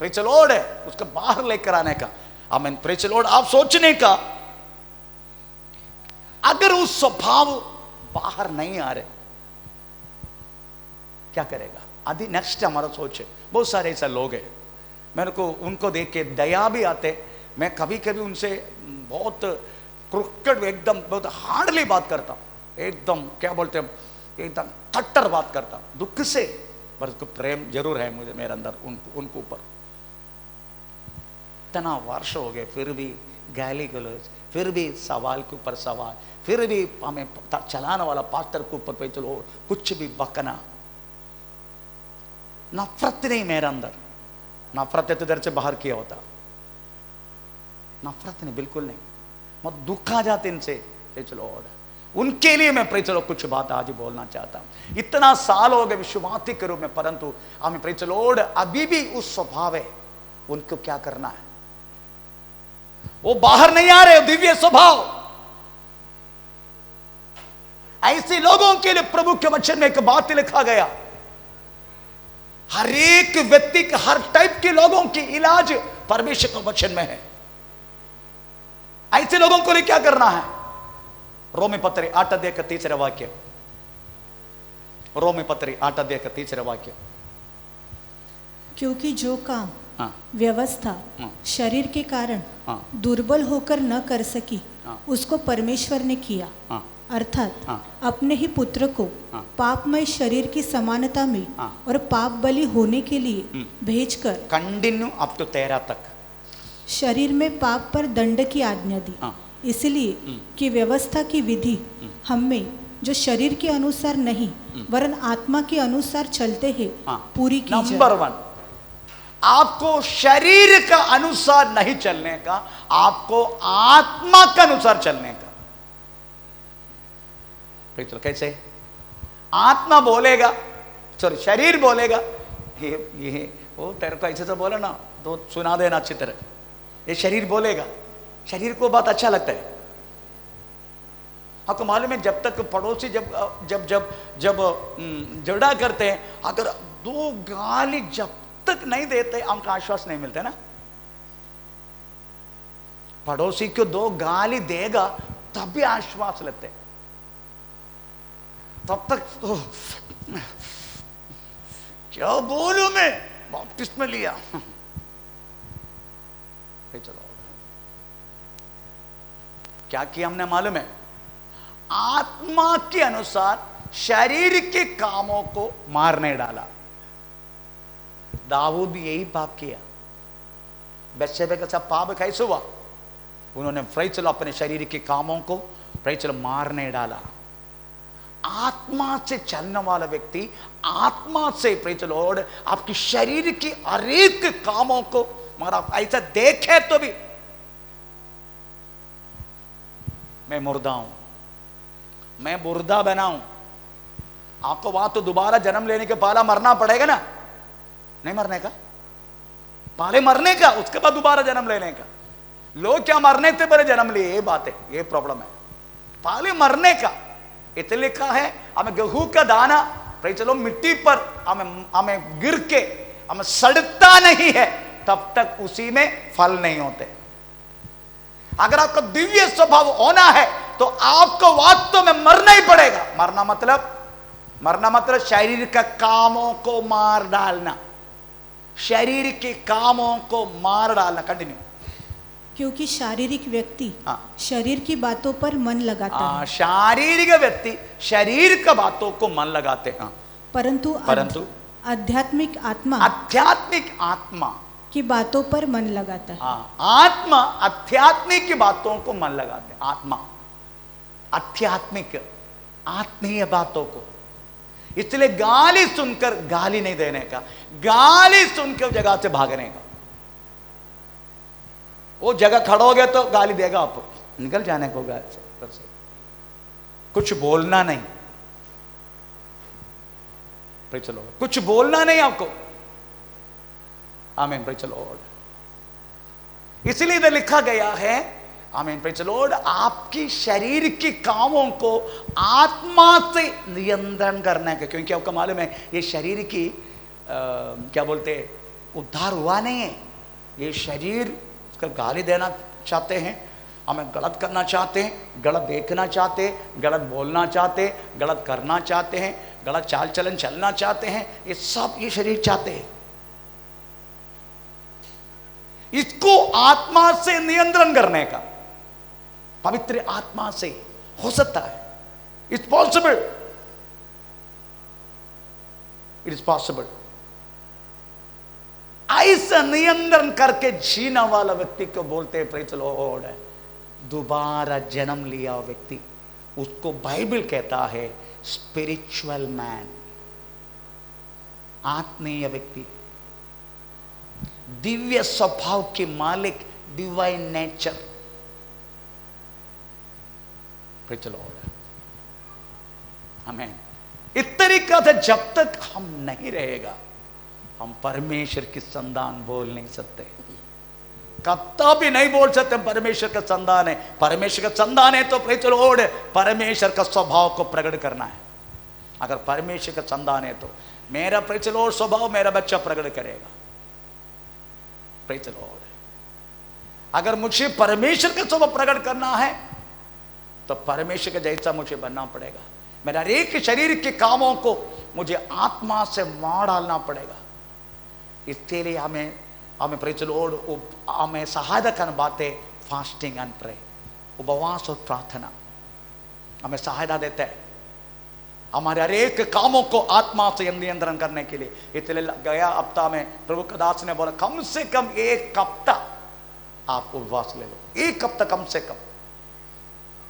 प्रेज़ द लॉर्ड है, उसका बाहर लेकर आने का। आमीन। Praise the Lord. आप सोचने का, अगर उस स्वभाव बाहर नहीं आ रहे क्या करेगा? आदि नेक्स्ट हमारा सोच, बहुत सारे ऐसे लोग हैं, मेरे को उनको देख के दया भी आते। मैं कभी कभी उनसे बहुत क्रुकेड, एकदम बहुत हार्डली बात करता हूँ, एकदम क्या बोलते हैं, एकदम कट्टर बात करता हूँ, दुख से, पर उसको प्रेम जरूर है मुझे मेरे अंदर उनको ऊपर। इतना वर्ष हो गए फिर भी गाली गलौज, फिर भी सवाल के ऊपर सवाल, फिर भी हमें चलाने वाला पास्टर के ऊपर पे चलो कुछ भी बकना। नफरत नहीं मेरे अंदर, नफरत है तो इधर से बाहर किया होता, नफरत नहीं, बिल्कुल नहीं। मत दुख आ जाते इनसे, चलो उनके लिए मैं प्रेज़ द लॉर्ड कुछ बात आज बोलना चाहता हूं। इतना साल हो गए विश्वासी के रूप में, परंतु हमें प्रेज़ द लॉर्ड अभी भी उस स्वभाव है। उनको क्या करना है? वो बाहर नहीं आ रहे, दिव्य स्वभाव। ऐसे लोगों के लिए प्रभु के वचन में एक बात लिखा गया, हर एक व्यक्ति के, हर टाइप के लोगों की इलाज परमेश्वर के वचन में है। ऐसे लोगों को लिए क्या करना है? रोमी पत्री 8 अध्याय का 3रा वाक्य, रोमी पत्री 8 अध्याय का 3रा वाक्य। क्योंकि जो काम व्यवस्था शरीर के कारण दुर्बल होकर न कर सकी, उसको परमेश्वर ने किया, अर्थात अपने ही पुत्र को पापमय शरीर की समानता में और पाप बलि होने के लिए भेजकर, कंटिन्यू अप टू 13 तक, शरीर में पाप पर दंड की आज्ञा दी, इसलिए कि व्यवस्था की विधि हम में जो शरीर के अनुसार नहीं वरन आत्मा के अनुसार चलते हैं पूरी की जाए। नंबर 1, आपको शरीर का अनुसार नहीं चलने का, आपको आत्मा का अनुसार चलने का। तो कैसे? आत्मा बोलेगा, सॉरी शरीर बोलेगा, ये वो तेरे को ऐसे तो बोला ना, तो सुना देना अच्छी तरह। ये शरीर बोलेगा, शरीर को बात अच्छा लगता है। आपको मालूम है, जब तक पड़ोसी जब जब जब जब झगड़ा करते हैं, अगर 2 गाली जब तक नहीं देते, हमको आश्वास नहीं मिलता ना। पड़ोसी को 2 गाली देगा तब भी आश्वास लेते, तब तक क्या बोलूं मैं, वापिस में लिया। चलो क्या किया हमने मालूम है? आत्मा के अनुसार शरीर के कामों को मारने डाला। दाऊद भी यही पाप किया। बत्शेबा का सब पाप कैसे हुआ? उन्होंने चलो अपने शरीर के कामों को चलो मारने डाला। आत्मा से चलने वाला व्यक्ति, आत्मा से चलो आपकी शरीर की हर एक कामों को मारा। ऐसा देखे तो भी मैं मुर्दा हूं, मैं मुर्दा बनाऊं, आपको वहां तो दोबारा जन्म लेने के पहला मरना पड़ेगा ना? नहीं मरने का, पहले मरने का, उसके बाद दोबारा जन्म लेने का। लोग क्या मरने से पहले जन्म लिए, ये बात है, ये प्रॉब्लम है। पहले मरने का। इतने लिखा है, हमें गेहूं का दाना चलो मिट्टी पर हमें गिर के हमें सड़ता नहीं है, तब तक उसी में फल नहीं होते। अगर आपका दिव्य स्वभाव होना है तो आपको वास्तव में मरना ही पड़ेगा। मरना मतलब शरीर का कामों को मार डालना, शरीर के कामों को मार डालना। कंटिन्यू। क्योंकि शारीरिक व्यक्ति शरीर की बातों पर मन लगाता है। शारीरिक व्यक्ति शरीर का बातों को मन लगाते हैं, परंतु आध्यात्मिक आत्मा की बातों पर मन लगाता है। आत्मा आध्यात्मिक की बातों को मन लगाते हैं। आत्मा आध्यात्मिक आत्मीय बातों को। इसलिए गाली सुनकर गाली नहीं देने का, गाली सुनकर जगह से भागने का। वो जगह खड़ा हो गया तो गाली देगा, आपको निकल जाने को घर से। कुछ बोलना नहीं, चलो कुछ बोलना नहीं आपको। आमीन, प्रेज़ द लॉर्ड। इसलिए इधर लिखा गया है, आमीन, प्रेज़ द लॉर्ड, आपकी शरीर के कामों को आत्मा से नियंत्रण करने का। क्योंकि आपको मालूम है, ये शरीर की क्या बोलते, उद्धार हुआ नहीं है। ये शरीर उसका गाली देना चाहते हैं, हमें गलत करना चाहते हैं, गलत देखना चाहते हैं, गलत बोलना चाहते हैं, गलत करना चाहते हैं, गलत चाल चलन चलना चाहते हैं। ये सब ये शरीर चाहते हैं। इसको आत्मा से नियंत्रण करने का, पवित्र आत्मा से हो सकता है। It's possible, it is possible. ऐसा नियंत्रण करके जीने वाला व्यक्ति को बोलते हैं प्रेज़ द लॉर्ड, दोबारा जन्म लिया व्यक्ति। उसको बाइबल कहता है स्पिरिचुअल मैन, आत्मीय व्यक्ति, दिव्य स्वभाव के मालिक, divine nature. Praise the Lord, आमीन। इस तरीका से जब तक हम नहीं रहेगा, हम परमेश्वर की संतान बोल नहीं सकते। कत्ता भी नहीं बोल सकते परमेश्वर का संतान है। परमेश्वर का संतान है तो प्रेज़ द लॉर्ड परमेश्वर का स्वभाव को प्रकट करना है। अगर परमेश्वर का संतान है तो मेरा प्रेज़ द लॉर्ड स्वभाव मेरा बच्चा प्रकट करेगा। Praise the Lord. अगर मुझे परमेश्वर का स्वभाव प्रकट करना है तो परमेश्वर का जैसा मुझे बनना पड़ेगा। मेरा एक शरीर के कामों को मुझे आत्मा से मार डालना पड़ेगा। इसके लिए हमें प्रेज़ द लॉर्ड हमें सहायता करने बातें फास्टिंग एंड प्रे, उपवास और प्रार्थना हमें सहायता देता है हमारे हर एक कामों को आत्मा से नियंत्रण करने के लिए। इसलिए गया हफ्ता में प्रभु का दास ने बोला कम से कम एक हफ्ता आप उपवास ले लो, एक हफ्ता कम से कम।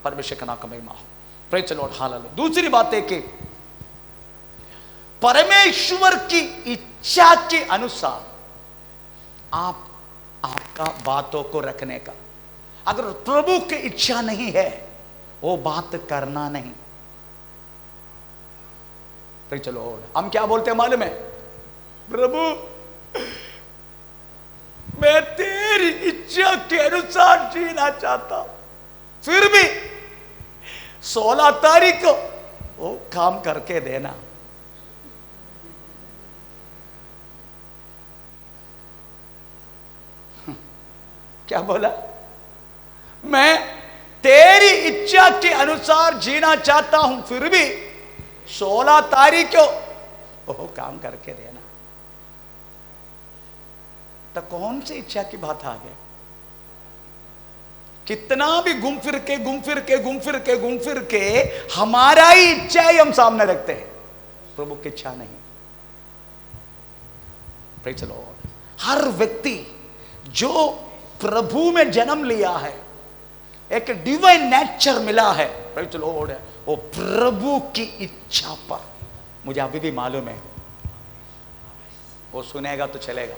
परमेश्वर का नाम का महिमा हो। Praise the Lord, hallelujah. दूसरी बात है कि परमेश्वर की इच्छा के अनुसार आपका बातों को रखने का। अगर प्रभु की इच्छा नहीं है वो बात करना नहीं। Praise the Lord. हम क्या बोलते हैं मालूम है? प्रभु मैं तेरी इच्छा के अनुसार जीना चाहता हूं, फिर भी 16 तारीख को वो काम करके देना। क्या बोला? मैं तेरी इच्छा के अनुसार जीना चाहता हूं, फिर भी 16 तारीख को वो काम करके देना। तो कौन सी इच्छा की बात आ गई? कितना भी घूम फिर के हमारा ही इच्छा ही हम सामने रखते हैं, प्रभु की इच्छा नहीं। Praise the Lord. हर व्यक्ति जो प्रभु में जन्म लिया है, एक डिवाइन नेचर मिला है, प्रेज़ द लॉर्ड, वो प्रभु की इच्छा पर, मुझे अभी भी मालूम है, वो सुनेगा तो चलेगा।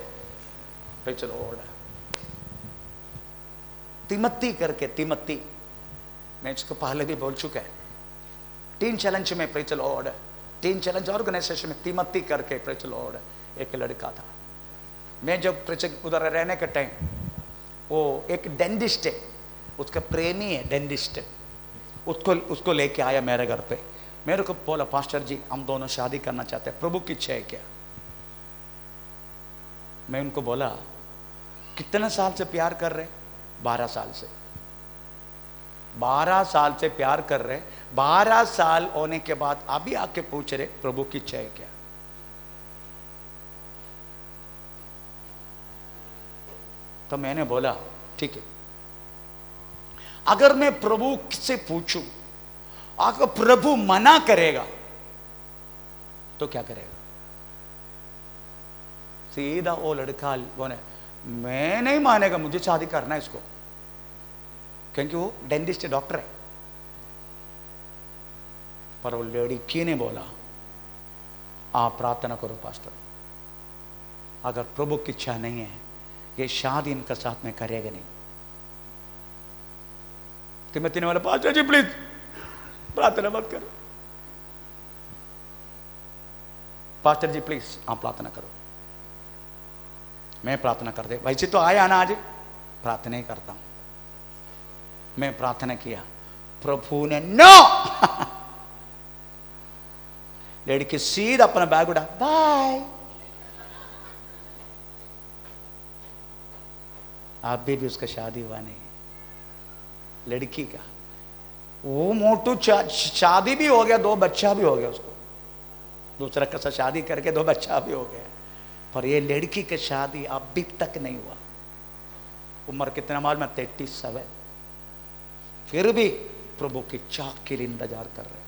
Praise the Lord. तिमत्ती करके, तिमत्ती मैं इसको पहले भी बोल चुका है, 3 चैलेंज में, praise the lord, 3 challenge organization में तिमत्ती करके, प्रेज़ द लॉर्ड, एक लड़का था। मैं जब उधर रहने के टाइम, वो एक डेंटिस्ट है, उसका प्रेमी है डेंटिस्ट, उसको लेके आया मेरे घर पे। मेरे को बोला पास्टर जी हम दोनों शादी करना चाहते हैं, प्रभु की इच्छा है क्या? मैं उनको बोला कितने साल से प्यार कर रहे? 12 साल से। 12 साल से प्यार कर रहे, 12 साल होने के बाद अभी आके पूछ रहे प्रभु की इच्छा है क्या? तो मैंने बोला ठीक है, अगर मैं प्रभु से पूछूं, अगर प्रभु मना करेगा तो क्या करेगा? सीधा वो लड़का बोले मैं नहीं मानेगा, मुझे शादी करना है इसको, क्योंकि वो डेंटिस्ट डॉक्टर है। पर वो लड़की ने बोला आप प्रार्थना करो पास्टर, अगर प्रभु की इच्छा नहीं है ये शादी इनका साथ में करेगा नहीं। तिमोथी ने बोला पास्टर जी प्लीज प्रार्थना मत करो, पास्टर जी प्लीज आप प्रार्थना करो। मैं प्रार्थना कर दे, वैसे तो आया ना आज, प्रार्थना ही करता हूं। मैं प्रार्थना किया, प्रभु ने नो लड़की सीधा अपना बैग उठा, बाय। अभी भी उसका शादी हुआ नहीं, लड़की का वो मोटू शादी भी हो गया, 2 बच्चा भी हो गया उसको, दूसरा का शादी करके 2 बच्चा भी हो गया, पर ये लड़की की शादी अभी तक नहीं हुआ। उम्र कितना मालूम है? 37। फिर भी प्रभु की चाह के लिए इंतजार कर रहे।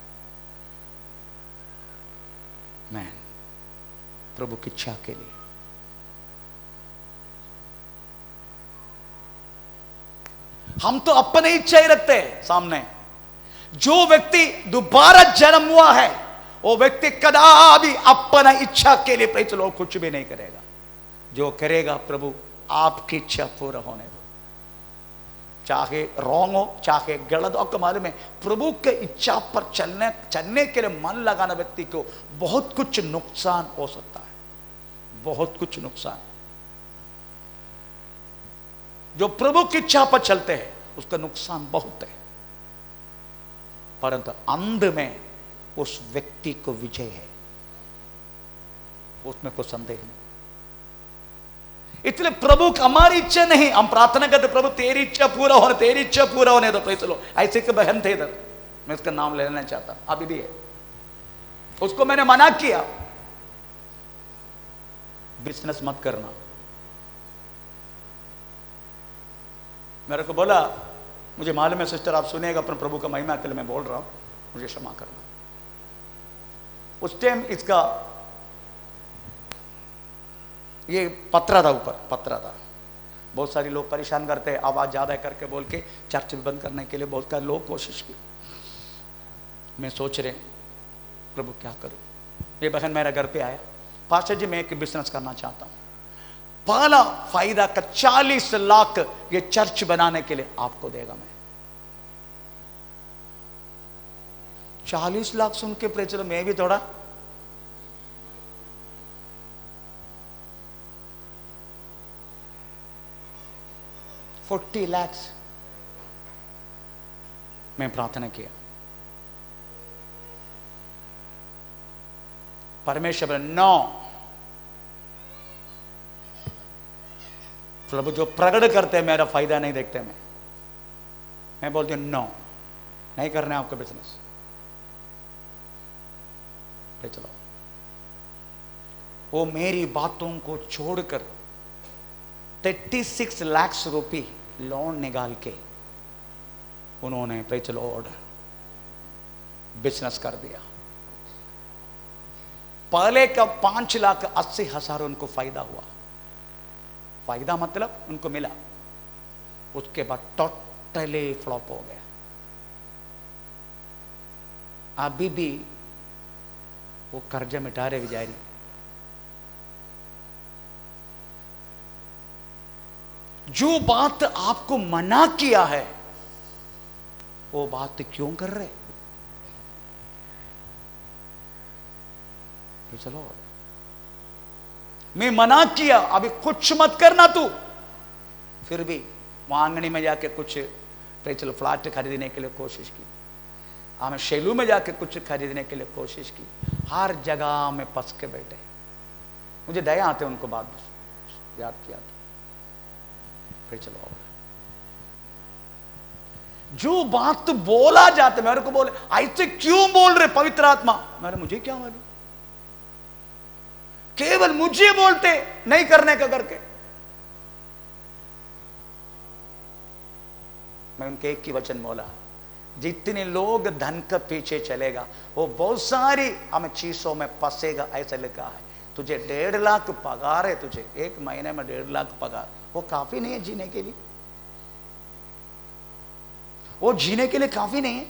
मैं प्रभु की इच्छा के लिए। हम तो अपने इच्छा ही रखते हैं सामने। जो व्यक्ति दोबारा जन्म हुआ है वो व्यक्ति कदापि अपना इच्छा के लिए प्रेज़ द लॉर्ड कुछ भी नहीं करेगा। जो करेगा प्रभु आपकी इच्छा पूरा होने दो, चाहे रॉन्ग हो चाहे गलत हो। आपको मालूम है प्रभु के इच्छा पर चलने के लिए मन लगाना व्यक्ति को बहुत कुछ नुकसान हो सकता है, बहुत कुछ नुकसान। जो प्रभु की इच्छा पर चलते हैं उसका नुकसान बहुत है, परंतु अंत में उस व्यक्ति को विजय है, उसमें कोई संदेह नहीं। इसलिए प्रभु की हमारी इच्छा नहीं, हम प्रार्थना करते प्रभु तेरी इच्छा पूरा होने, तेरी इच्छा पूरा होने तो चलो। ऐसे के बहन थे इधर, मैं उसका नाम लेना चाहता, अभी भी है, उसको मैंने मना किया बिजनेस मत करना। मेरे को बोला मुझे मालूम है सिस्टर आप सुनेगा, पर प्रभु का महिमा के लिए मैं बोल रहा हूं, मुझे क्षमा करना। उस टाइम इसका ये पत्रा था, ऊपर पत्रा था। बहुत सारे लोग परेशान करते हैं, आवाज ज्यादा करके बोल के चर्च बंद करने के लिए बहुत सारे लोग कोशिश की। मैं सोच रहे प्रभु क्या करूं। ये बहन मेरे घर पे आया, पास्टर जी मैं एक बिजनेस करना चाहता हूं, पहला फायदा का 40 लाख ये चर्च बनाने के लिए आपको देगा। मैं 40 लाख सुन के प्रे चलो मैं भी थोड़ा $40 लाख मैं प्रार्थना किया। परमेश्वर नो, प्रभु जो प्रकट करते हैं मेरा फायदा नहीं देखते। मैं बोलती हूं नो, नहीं करना है आपका बिजनेस, चलो। वो मेरी बातों को छोड़कर 36 लाख रुपए लोन निकाल के उन्होंने चलो ऑर्डर बिजनेस कर दिया। पहले का 5,80,000 उनको फायदा हुआ, फायदा मतलब उनको मिला, उसके बाद टोटली फ्लॉप हो गया। अभी भी वो कर्जा मिटा रहे बेचारी। जो बात आपको मना किया है वो बात क्यों कर रहे? तो चलो मैं मना किया अभी कुछ मत करना तू, फिर भी आंगनी में जाके कुछ चलो फ्लैट खरीदने के लिए कोशिश की, हमें शेलू में जाके कुछ खरीदने के लिए कोशिश की, हर जगह में फंस के बैठे। मुझे दया आते उनको बात याद किया था। फिर चलो जो बात बोला जाते मेरे को बोले ऐसे क्यों बोल रहे पवित्र आत्मा, मैंने मुझे क्या मालूम, केवल मुझे बोलते नहीं करने का करके। मैं उनके एक ही वचन बोला, जितने लोग धन के पीछे चलेगा वो बहुत सारी हमें चीजों में फंसेगा। ऐसा लिखा है, तुझे 1.5 लाख पगार है, तुझे एक महीने में 1.5 लाख पगार, वो काफी नहीं है जीने के लिए, वो जीने के लिए काफी नहीं है।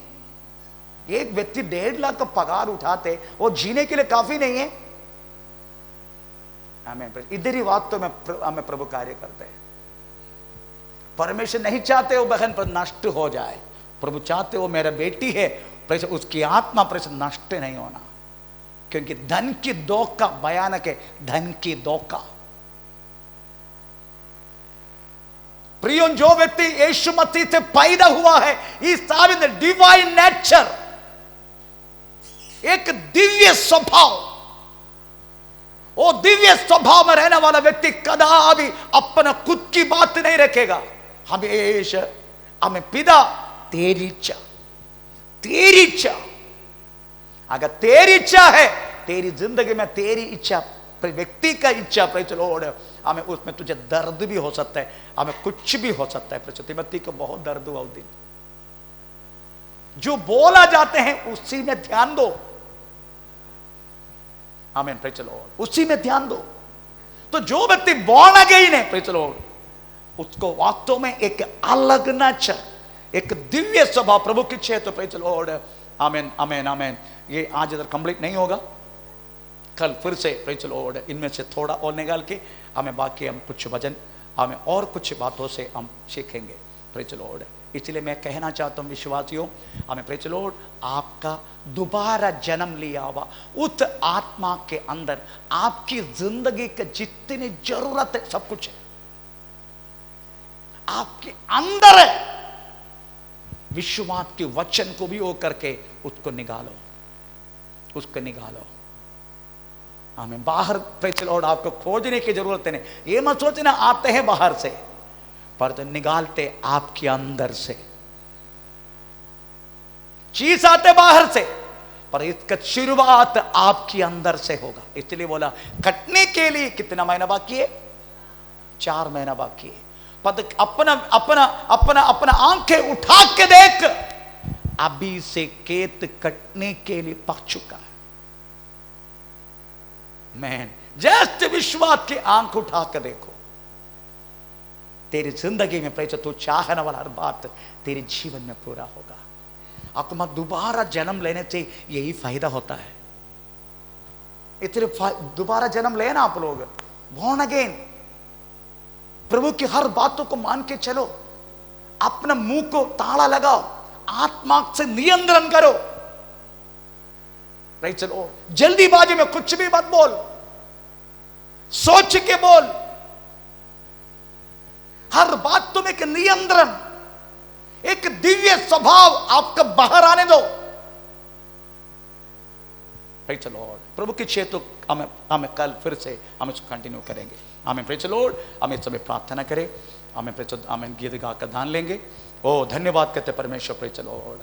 एक व्यक्ति 1.5 लाख का पगार उठाते वो जीने के लिए काफी नहीं है। हमें इधर ही बात तो हमें प्रभु कार्य करते हैं। परमेश्वर नहीं चाहते वो बहन पर नष्ट हो जाए, प्रभु चाहते वो मेरा बेटी है उसकी आत्मा पर नष्ट नहीं होना, क्योंकि धन की धोखा भयानक है, धन की धोखा। प्रियों जो व्यक्ति यीशु मसीह से पैदा हुआ है, इस डिवाइन नेचर, एक दिव्य स्वभाव, वो दिव्य स्वभाव में रहने वाला व्यक्ति कदापि अपना खुद की बात नहीं रखेगा। हमेशा हमें पिता तेरी इच्छा, तेरी इच्छा, अगर तेरी इच्छा है तेरी जिंदगी में, तेरी इच्छा व्यक्ति का इच्छा चलो हमें उसमें तुझे दर्द भी हो सकता है, हमें कुछ भी हो सकता है। तिमोथी को बहुत दर्द हुआ उस दिन। जो बोला जाते हैं उसी में ध्यान दो, आमीन, चलो उसी में ध्यान दो। तो जो व्यक्ति बॉर्न अगेन है चलो उसको वास्तव में एक अलग नेचर, एक दिव्य स्वभाव प्रभु की इच्छा है तो चलो आमीन आमीन आमीन। ये आज इधर कंप्लीट नहीं होगा, कल फिर से चलो इनमें से थोड़ा और निकाल के हमें बाकी हम कुछ वचन हमें और कुछ बातों से हम सीखेंगे। चलो इसलिए मैं कहना चाहता हूं विश्वासियों, हमें चलो आपका दोबारा जन्म लिया हुआ उस आत्मा के अंदर आपकी जिंदगी के जितनी जरूरत है सब कुछ है। आपके अंदर है। विश्ववाद के वचन को भी वो करके उसको निकालो, उसको निकालो। हमें बाहर प्रेज़ लॉर्ड आपको खोजने की जरूरत नहीं। ये मत सोचना आते हैं बाहर से, पर तो निकालते आपके अंदर से। चीज आते बाहर से, पर इसका शुरुआत आपके अंदर से होगा। इसलिए बोला कटने के लिए कितना महीना बाकी है? 4 महीना बाकी है। पर अपना अपना अपना अपना आंखें उठा के देख, अभी से खेत कटने के लिए पक चुका है। मैं जस्ट विश्वास की आंख उठा के देखो, तेरी जिंदगी में प्रेज़ तू चाहने वाला हर बात तेरे जीवन में पूरा होगा। आपको दोबारा जन्म लेने से यही फायदा होता है। इतने दोबारा जन्म लेना आप लोग, बॉर्न अगेन। प्रभु की हर बातों को मान के चलो, अपना मुंह को ताला लगाओ, आत्मा से नियंत्रण करो। नहीं चलो जल्दीबाजी में कुछ भी मत बोल, सोच के बोल। हर बात तुम एक नियंत्रण, एक दिव्य स्वभाव आपका बाहर आने दो। Praise the Lord. प्रभु की इच्छा तो हमें कल फिर से हम इसको कंटिन्यू करेंगे। हमें प्रेज़ द लॉर्ड, हम इस समय प्रार्थना करें, हमें गीत गा कर दान लेंगे। ओ धन्यवाद कहते परमेश्वर। Praise the Lord.